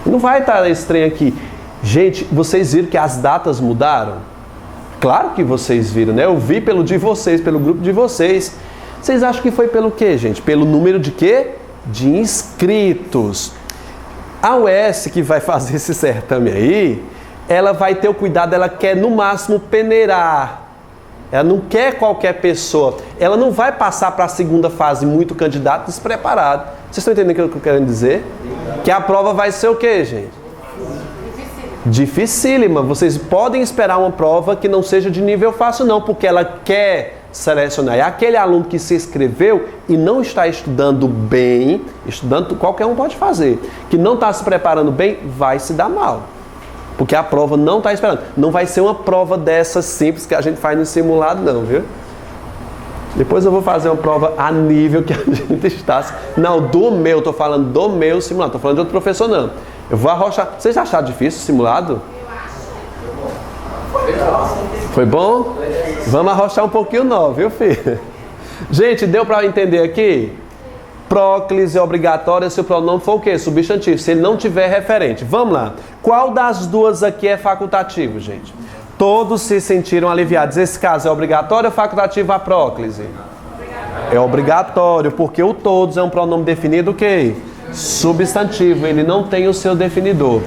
Não vai estar estranho aqui. Gente, vocês viram que as datas mudaram? Claro que vocês viram, né? Eu vi pelo de vocês, pelo grupo de vocês. Vocês acham que foi pelo quê, gente? Pelo número de quê? De inscritos. A UES, que vai fazer esse certame aí, ela vai ter o cuidado, ela quer no máximo peneirar. Ela não quer qualquer pessoa. Ela não vai passar para a segunda fase muito candidato despreparado. Vocês estão entendendo o que eu quero dizer? Que a prova vai ser o quê, gente? Dificílima. Vocês podem esperar uma prova que não seja de nível fácil, não, porque ela quer selecionar. É aquele aluno que se inscreveu e não está estudando bem, estudando, qualquer um pode fazer, que não está se preparando bem, vai se dar mal. Porque a prova não está esperando. Não vai ser uma prova dessas simples que a gente faz no simulado, não, viu? Depois eu vou fazer uma prova a nível que a gente está. Não, do meu, estou falando do meu simulado, estou falando de outro professor, não. Eu vou arrochar. Vocês acharam difícil o simulado? Foi bom? Vamos arrochar um pouquinho não, viu, filho? Gente, deu para entender aqui? Próclise obrigatória se o pronome for o quê? Substantivo, se ele não tiver referente. Vamos lá. Qual das duas aqui é facultativo, gente? Todos se sentiram aliviados. Esse caso é obrigatório ou facultativo a próclise? É obrigatório, porque o todos é um pronome definido o quê? Substantivo, ele não tem o seu definidor.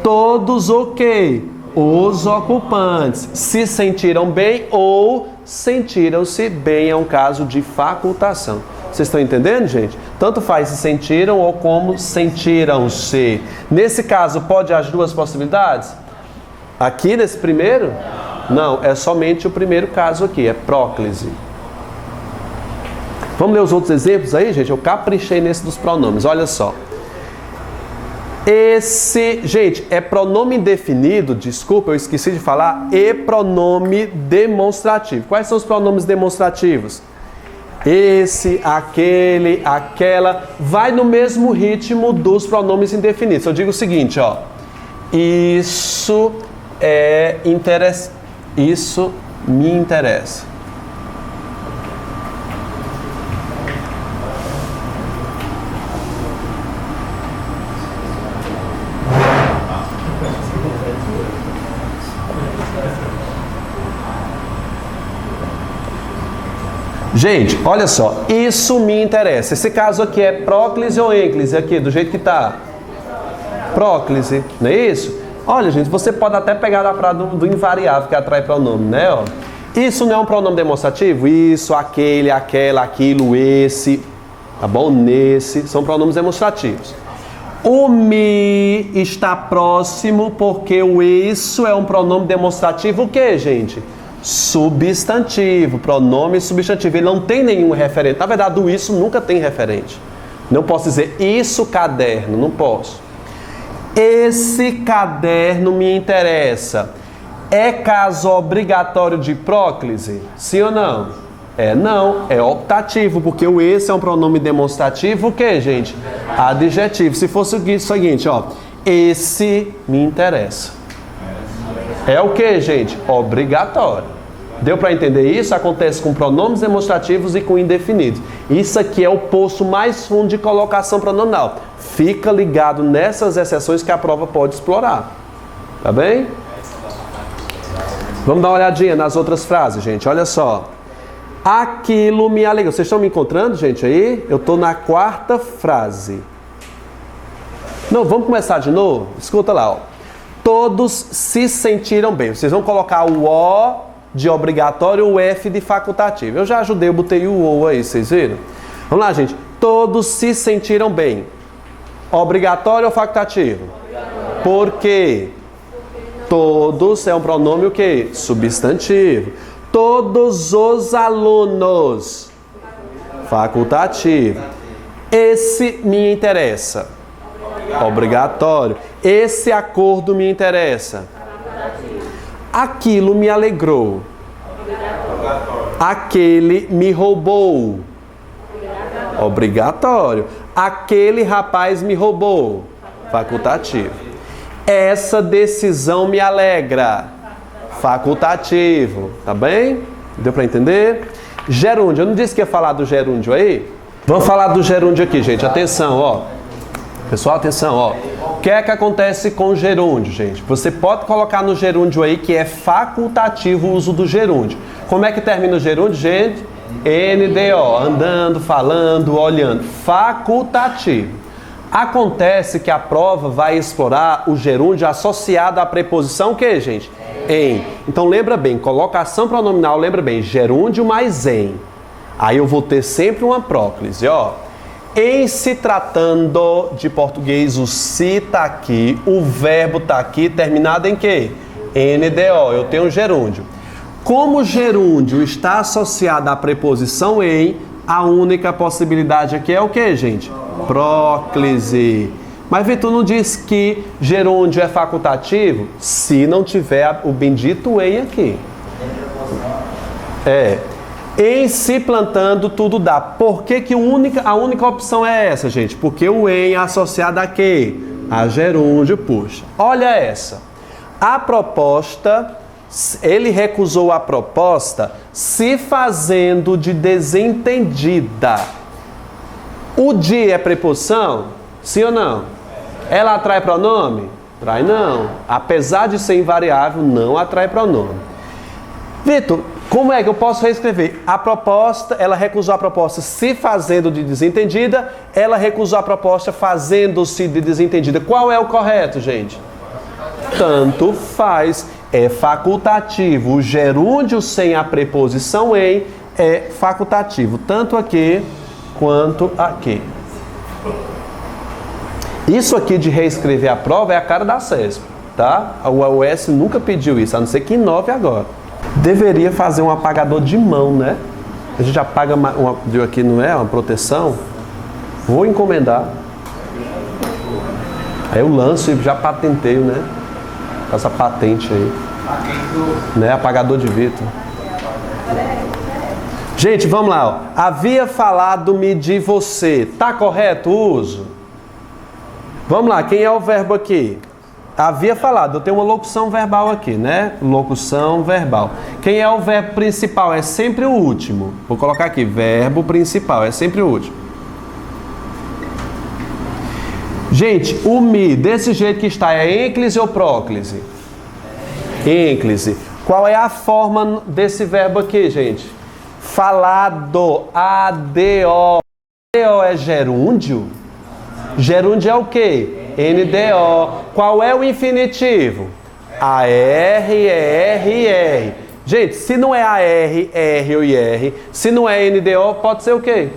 Todos o quê? Os ocupantes se sentiram bem ou sentiram-se bem, é um caso de facultação. Vocês estão entendendo, gente? Tanto faz se sentiram ou como sentiram-se. Nesse caso, pode as duas possibilidades? Aqui nesse primeiro? Não, é somente o primeiro caso aqui, é próclise. Vamos ler os outros exemplos aí, gente? Eu caprichei nesse dos pronomes, olha só. Esse, gente, é pronome indefinido, desculpa, eu esqueci de falar, e pronome demonstrativo. Quais são os pronomes demonstrativos? Esse, aquele, aquela, vai no mesmo ritmo dos pronomes indefinidos. Eu digo o seguinte, ó, isso é interessante, isso me interessa. Gente, olha só, isso me interessa. Esse caso aqui é próclise ou ênclise? Aqui, do jeito que tá. Próclise, não é isso? Olha, gente, você pode até pegar a frase do invariável que atrai pronome, né? Ó. Isso não é um pronome demonstrativo? Isso, aquele, aquela, aquilo, esse, tá bom? Nesse, são pronomes demonstrativos. O me está próximo porque o isso é um pronome demonstrativo o quê, gente? Substantivo, pronome substantivo, ele não tem nenhum referente. Na verdade, o isso nunca tem referente. Não posso dizer isso caderno, não posso. Esse caderno me interessa. É caso obrigatório de próclise? Sim ou não? Não, é optativo, porque o esse é um pronome demonstrativo, o que, gente? Adjetivo. Se fosse o seguinte, ó, esse me interessa. É o que, gente? Obrigatório. Deu para entender isso? Acontece com pronomes demonstrativos e com indefinidos. Isso aqui é o poço mais fundo de colocação pronominal. Fica ligado nessas exceções que a prova pode explorar. Tá bem? Vamos dar uma olhadinha nas outras frases, gente. Olha só. Aquilo me alegrou. Vocês estão me encontrando, gente, aí? Eu estou na quarta frase. Não, vamos começar de novo? Escuta lá, ó. Todos se sentiram bem. Vocês vão colocar o O de obrigatório e o F de facultativo. Eu já ajudei, eu botei o O aí, vocês viram? Vamos lá, gente. Todos se sentiram bem. Obrigatório ou facultativo? Por quê? Todos é um pronome o quê? Substantivo. Todos os alunos. Facultativo. Esse me interessa. Obrigatório. Esse acordo me interessa. Aquilo me alegrou. Aquele me roubou. Obrigatório. Aquele rapaz me roubou. Facultativo. Essa decisão me alegra. Facultativo. Tá bem? Deu para entender? Gerúndio. Eu não disse que ia falar do gerúndio aí? Vamos falar do gerúndio aqui, gente. Atenção, ó. Pessoal, atenção, ó. O que é que acontece com o gerúndio, gente? Você pode colocar no gerúndio aí que é facultativo o uso do gerúndio. Como é que termina o gerúndio, gente? NDO, andando, falando, olhando. Facultativo. Acontece que a prova vai explorar o gerúndio associado à preposição o quê, gente? Em. Então lembra bem, colocação pronominal, lembra bem, gerúndio mais em. Aí eu vou ter sempre uma próclise, ó. Em se tratando de português, o se tá aqui, o verbo tá aqui, terminado em quê? NDO, eu tenho um gerúndio. Como o gerúndio está associado à preposição em, a única possibilidade aqui é o que, gente? Próclise. Mas Vitor, não diz que gerúndio é facultativo? Se não tiver o bendito em aqui. Em se plantando tudo dá. Por que que a única opção é essa, gente? Porque o em é associado a quê? A gerúndio, puxa. Olha essa. A proposta, ele recusou a proposta se fazendo de desentendida. O de é preposição? Sim ou não? Ela atrai pronome? Atrai não. Apesar de ser invariável, não atrai pronome. Vitor, como é que eu posso reescrever? A proposta, ela recusou a proposta se fazendo de desentendida, ela recusou a proposta fazendo-se de desentendida. Qual é o correto, gente? Tanto faz. É facultativo. O gerúndio sem a preposição em é facultativo. Tanto aqui quanto aqui. Isso aqui de reescrever a prova é a cara da CESP, tá? A UES nunca pediu isso, a não ser que inove agora. Deveria fazer um apagador de mão, né? A gente apaga viu aqui, não é? Uma proteção. Vou encomendar. Aí eu lanço e já patenteio, né? Com essa patente aí. Né? Apagador de Vitor. Gente, vamos lá, ó. Havia falado-me de você. Tá correto o uso? Vamos lá, quem é o verbo aqui? Havia falado, eu tenho uma locução verbal aqui, né? Locução verbal. Quem é o verbo principal? É sempre o último. Vou colocar aqui, verbo principal, é sempre o último. Gente, o me, desse jeito que está, é ênclise ou próclise? Ênclise. Qual é a forma desse verbo aqui, gente? Falado, ADO. ADO é gerúndio? Gerúndio é o quê? NDO. Qual é o infinitivo? AR, ER, IR. Gente, se não é AR, R ou IR, se não é NDO, pode ser o quê?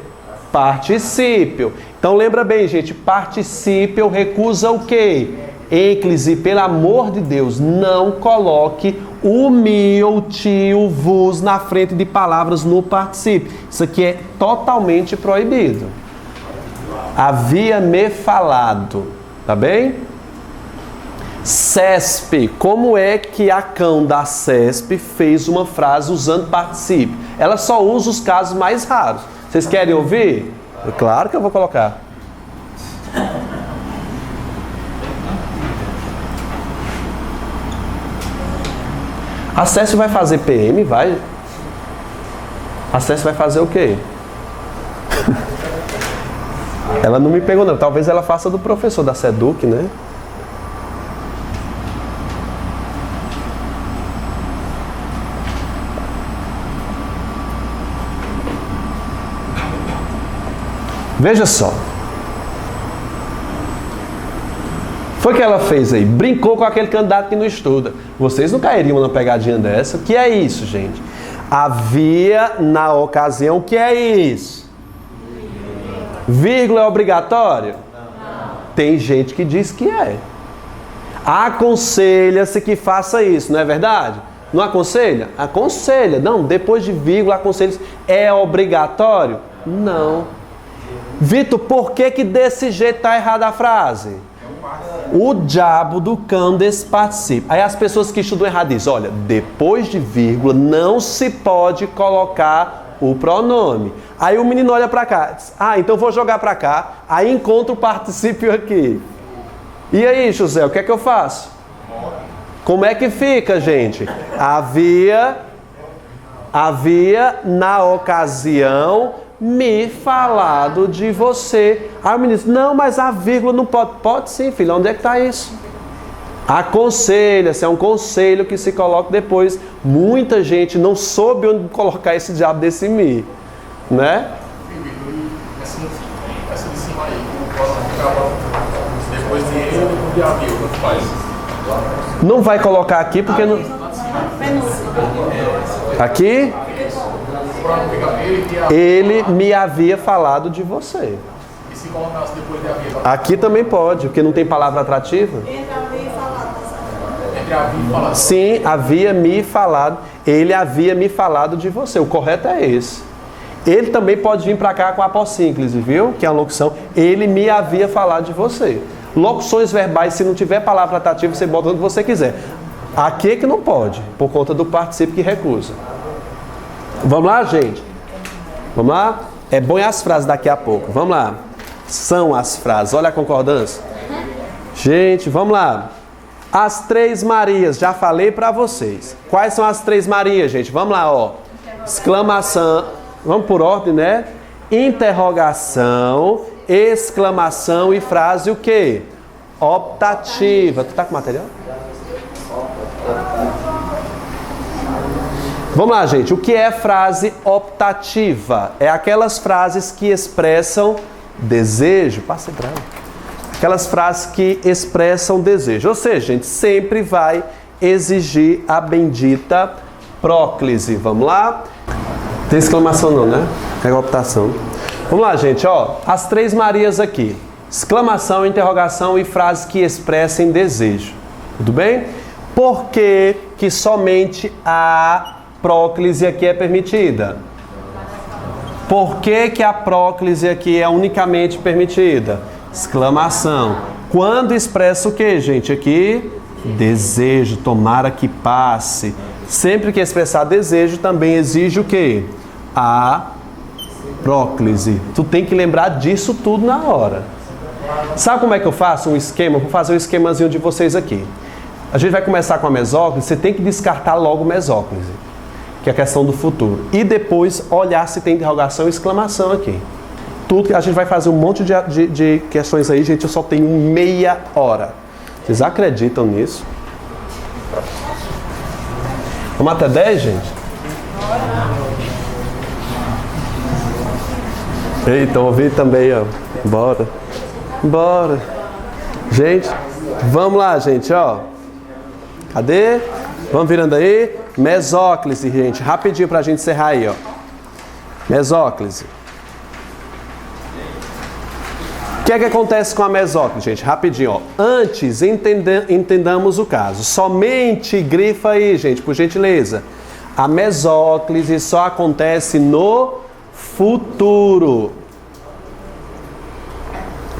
Particípio. Então lembra bem, gente, particípio recusa o quê? Ênclise, pelo amor de Deus, não coloque o me, ou ti, o vos na frente de palavras no particípio. Isso aqui é totalmente proibido. Havia me falado, tá bem? CESP, como é que a cão da CESP fez uma frase usando particípio? Ela só usa os casos mais raros. Vocês querem ouvir? Claro que eu vou colocar. A CESP vai fazer PM? Vai. A CESP vai fazer o quê? Ela não me pegou não. Talvez ela faça do professor da SEDUC, né? Veja só. Foi o que ela fez aí? Brincou com aquele candidato que não estuda. Vocês não cairiam numa pegadinha dessa? O que é isso, gente? Havia na ocasião, o que é isso? Vírgula é obrigatório? Não. Tem gente que diz que é. Aconselha-se que faça isso, não é verdade? Não aconselha? Aconselha. Não, depois de vírgula, aconselha-se. É obrigatório? Não. Vitor, por que desse jeito está errada a frase? O diabo do cão desse particípio. Aí as pessoas que estudam errado dizem, olha, depois de vírgula não se pode colocar o pronome. Aí o menino olha para cá, diz, então vou jogar para cá, aí encontra o particípio aqui. E aí, José, o que é que eu faço? Como é que fica, gente? Havia na ocasião me falado de você. Aí o menino diz, não, mas a vírgula não pode. Pode sim, filho, onde é que está isso? Aconselha-se, é um conselho que se coloca depois. Muita gente não soube onde colocar esse diabo desse me, né? Essa de cima aí, depois de havia, faz. Não vai colocar aqui porque não... Aqui? Ele me havia falado de você. E se colocasse depois de havia? Aqui também pode, porque não tem palavra atrativa. Ele Entre havia e falado. Sim, havia me falado. Ele havia me falado de você. O correto é esse. Ele também pode vir para cá com a apósínclise, viu? Que é a locução. Ele me havia falado de você. Locuções verbais, se não tiver palavra atrativa, você bota onde você quiser. Aqui é que não pode, por conta do particípio que recusa. Vamos lá, gente? Vamos lá? É bom as frases daqui a pouco. Vamos lá. São as frases. Olha a concordância. Gente, vamos lá. As três Marias, já falei para vocês. Quais são as três Marias, gente? Vamos lá, ó. Exclamação. Vamos por ordem, né? Interrogação, exclamação e frase o quê? Optativa. Tu tá com material? Vamos lá, gente. O que é frase optativa? É aquelas frases que expressam desejo. Passa pra ela. Aquelas frases que expressam desejo. Ou seja, gente, sempre vai exigir a bendita próclise. Vamos lá? Tem exclamação não, né? É optação. Vamos lá, gente, ó. As três Marias aqui. Exclamação, interrogação e frases que expressem desejo. Tudo bem? Por que que somente a próclise aqui é permitida? Por que que a próclise aqui é unicamente permitida? Exclamação. Quando expressa o que, gente? Aqui, desejo, tomara que passe. Sempre que expressar desejo, também exige o que? A próclise. Tu tem que lembrar disso tudo na hora. Sabe como é que eu faço um esquema? Vou fazer um esquemazinho de vocês aqui. A gente vai começar com a mesóclise, você tem que descartar logo mesóclise, que é a questão do futuro. E depois olhar se tem interrogação e exclamação aqui. Tudo, a gente vai fazer um monte de questões aí, gente, eu só tenho meia hora. Vocês acreditam nisso? Vamos até 10, gente? Eita, ouvi também, ó. Bora. Bora. Gente, vamos lá, gente, ó. Cadê? Vamos virando aí. Mesóclise, gente. Rapidinho pra gente encerrar aí, ó. Mesóclise. O que é que acontece com a mesóclise, gente? Rapidinho, ó. Antes, entendamos o caso. Somente grifa aí, gente, por gentileza. A mesóclise só acontece no futuro.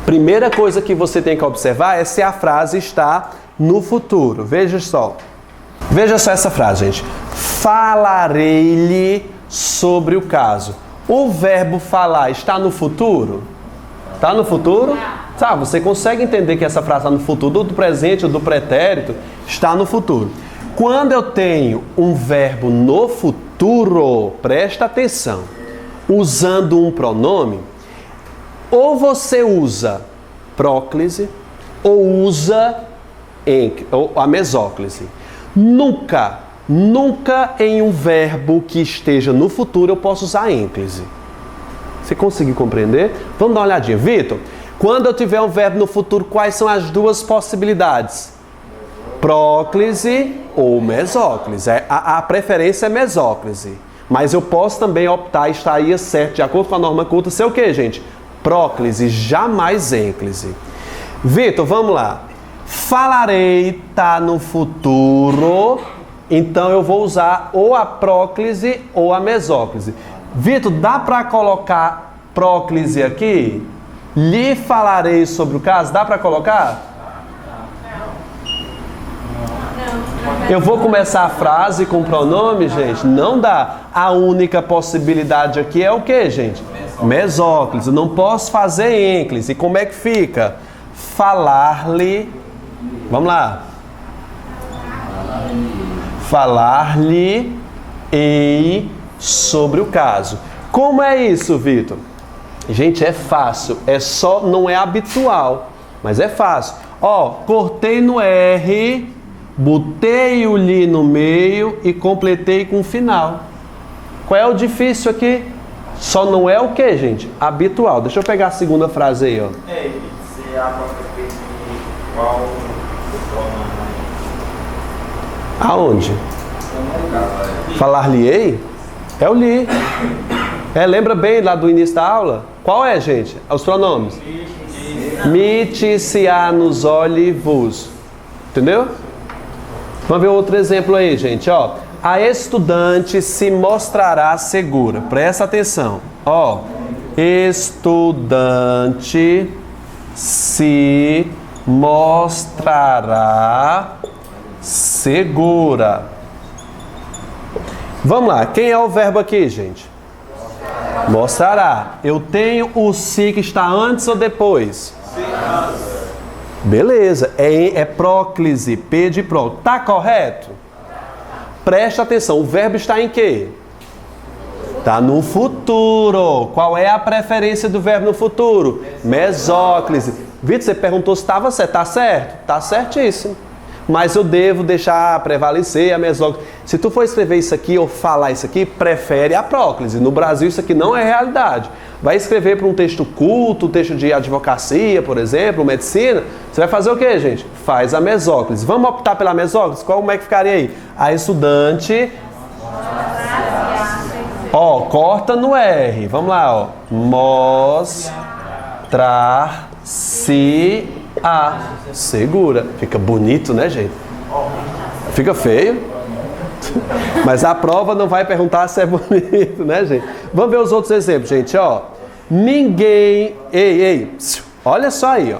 Primeira coisa que você tem que observar é se a frase está no futuro. Veja só. Veja só essa frase, gente. Falarei-lhe sobre o caso. O verbo falar está no futuro? Está no futuro? Tá, você consegue entender que essa frase está no futuro, do presente ou do pretérito, está no futuro. Quando eu tenho um verbo no futuro, presta atenção, usando um pronome, ou você usa próclise ou usa a mesóclise. Nunca em um verbo que esteja no futuro eu posso usar ênclise. Você conseguiu compreender? Vamos dar uma olhadinha. Vitor, quando eu tiver um verbo no futuro, quais são as duas possibilidades? Próclise ou mesóclise. A preferência é mesóclise. Mas eu posso também optar, estaria certo, de acordo com a norma culta, ser o quê, gente? Próclise, jamais ênclise. Vitor, vamos lá. Falarei tá no futuro, então eu vou usar ou a próclise ou a mesóclise. Vitor, dá para colocar próclise aqui? Lhe falarei sobre o caso? Dá para colocar? Eu vou começar a frase com pronome, gente? Não dá. A única possibilidade aqui é o que, gente? Mesóclise. Não posso fazer ênclise. E como é que fica? Falar-lhe. Vamos lá. Falar-lhe ei sobre o caso. Como é isso, Vitor? Gente, é fácil. É só, não é habitual, mas é fácil. Ó, cortei no R, botei o li no meio e completei com o final. Qual é o difícil aqui? Só não é o que, gente? Habitual. Deixa eu pegar a segunda frase aí, ó. Se a qual Aonde? Falar-lhe-ei? É o li. Lembra bem lá do início da aula? Qual é, gente? Os pronomes. Mite, se há nos olhos. Entendeu? Vamos ver outro exemplo aí, gente, ó. A estudante se mostrará segura. Presta atenção. Ó, estudante se mostrará segura. Vamos lá, quem é o verbo aqui, gente? Mostrará. Eu tenho o se que está antes ou depois? Beleza, é próclise, P de pró. Tá correto? Presta atenção, o verbo está em quê? Está no futuro. Qual é a preferência do verbo no futuro? Mesóclise. Vitor, você perguntou se estava certo. Está certo? Está certíssimo. Mas eu devo deixar prevalecer a mesóclise. Se tu for escrever isso aqui ou falar isso aqui, prefere a próclise. No Brasil isso aqui não é realidade. Vai escrever para um texto culto, texto de advocacia, por exemplo, medicina. Você vai fazer o quê, gente? Faz a mesóclise. Vamos optar pela mesóclise? Como é que ficaria aí? A estudante... Ó, corta no R. Vamos lá, ó. Mostrar-se a segura. Fica bonito, né, gente? Fica feio. Mas a prova não vai perguntar se é bonito, né, gente? Vamos ver os outros exemplos, gente, ó. Ninguém... Ei, olha só aí, ó.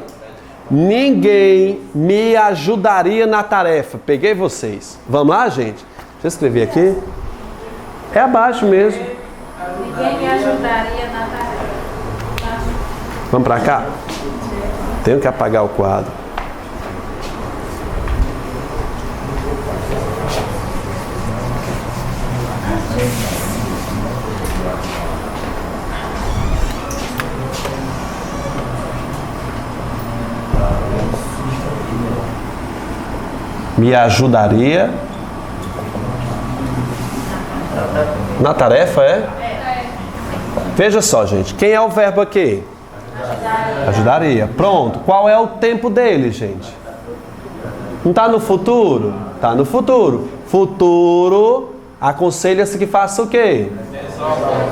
Ninguém me ajudaria na tarefa. Peguei vocês. Vamos lá, gente? Deixa eu escrever aqui. É abaixo mesmo. Ninguém me ajudaria na tarefa. Vamos pra cá? Tenho que apagar o quadro. Me ajudaria na tarefa, é? Veja só, gente. Quem é o verbo aqui? Ajudaria. Pronto. Qual é o tempo dele, gente? Não está no futuro? Está no futuro. Futuro, aconselha-se que faça o quê?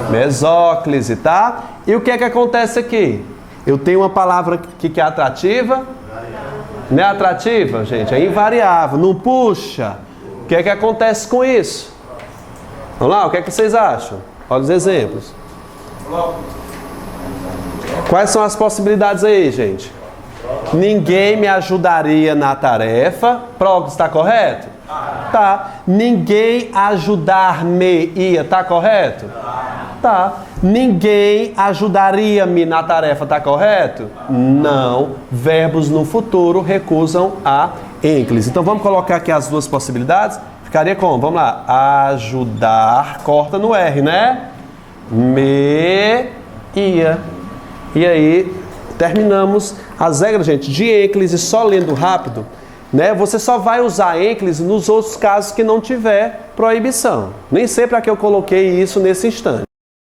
Mesóclise, tá? E o que é que acontece aqui? Eu tenho uma palavra que é atrativa. Não é atrativa, gente? É invariável. Não puxa. O que é que acontece com isso? Vamos lá, o que é que vocês acham? Olha os exemplos. Quais são as possibilidades aí, gente? Ninguém me ajudaria na tarefa. Próclise, está correto? Tá. Ninguém ajudar-me-ia, tá correto? Tá. Ninguém ajudaria-me na tarefa, tá correto? Não. Verbos no futuro recusam a ênclise. Então vamos colocar aqui as duas possibilidades. Ficaria como? Vamos lá. Ajudar, corta no R, né? Me-ia. E aí, terminamos as regras, gente, de ênclise, só lendo rápido, né? Você só vai usar ênclise nos outros casos que não tiver proibição. Nem sempre é que eu coloquei isso nesse instante.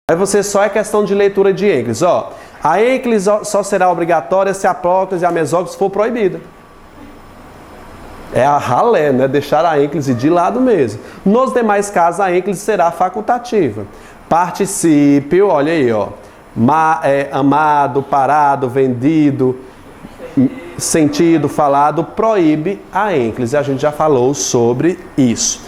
Aí você só é questão de leitura de ênclise. Ó, a ênclise só será obrigatória se a próclise e a mesóclise for proibida. É a ralé, né? Deixar a ênclise de lado mesmo. Nos demais casos, a ênclise será facultativa. Particípio, olha aí, ó. Amado, parado, vendido, sentido, falado, proíbe a ênclise. A gente já falou sobre isso.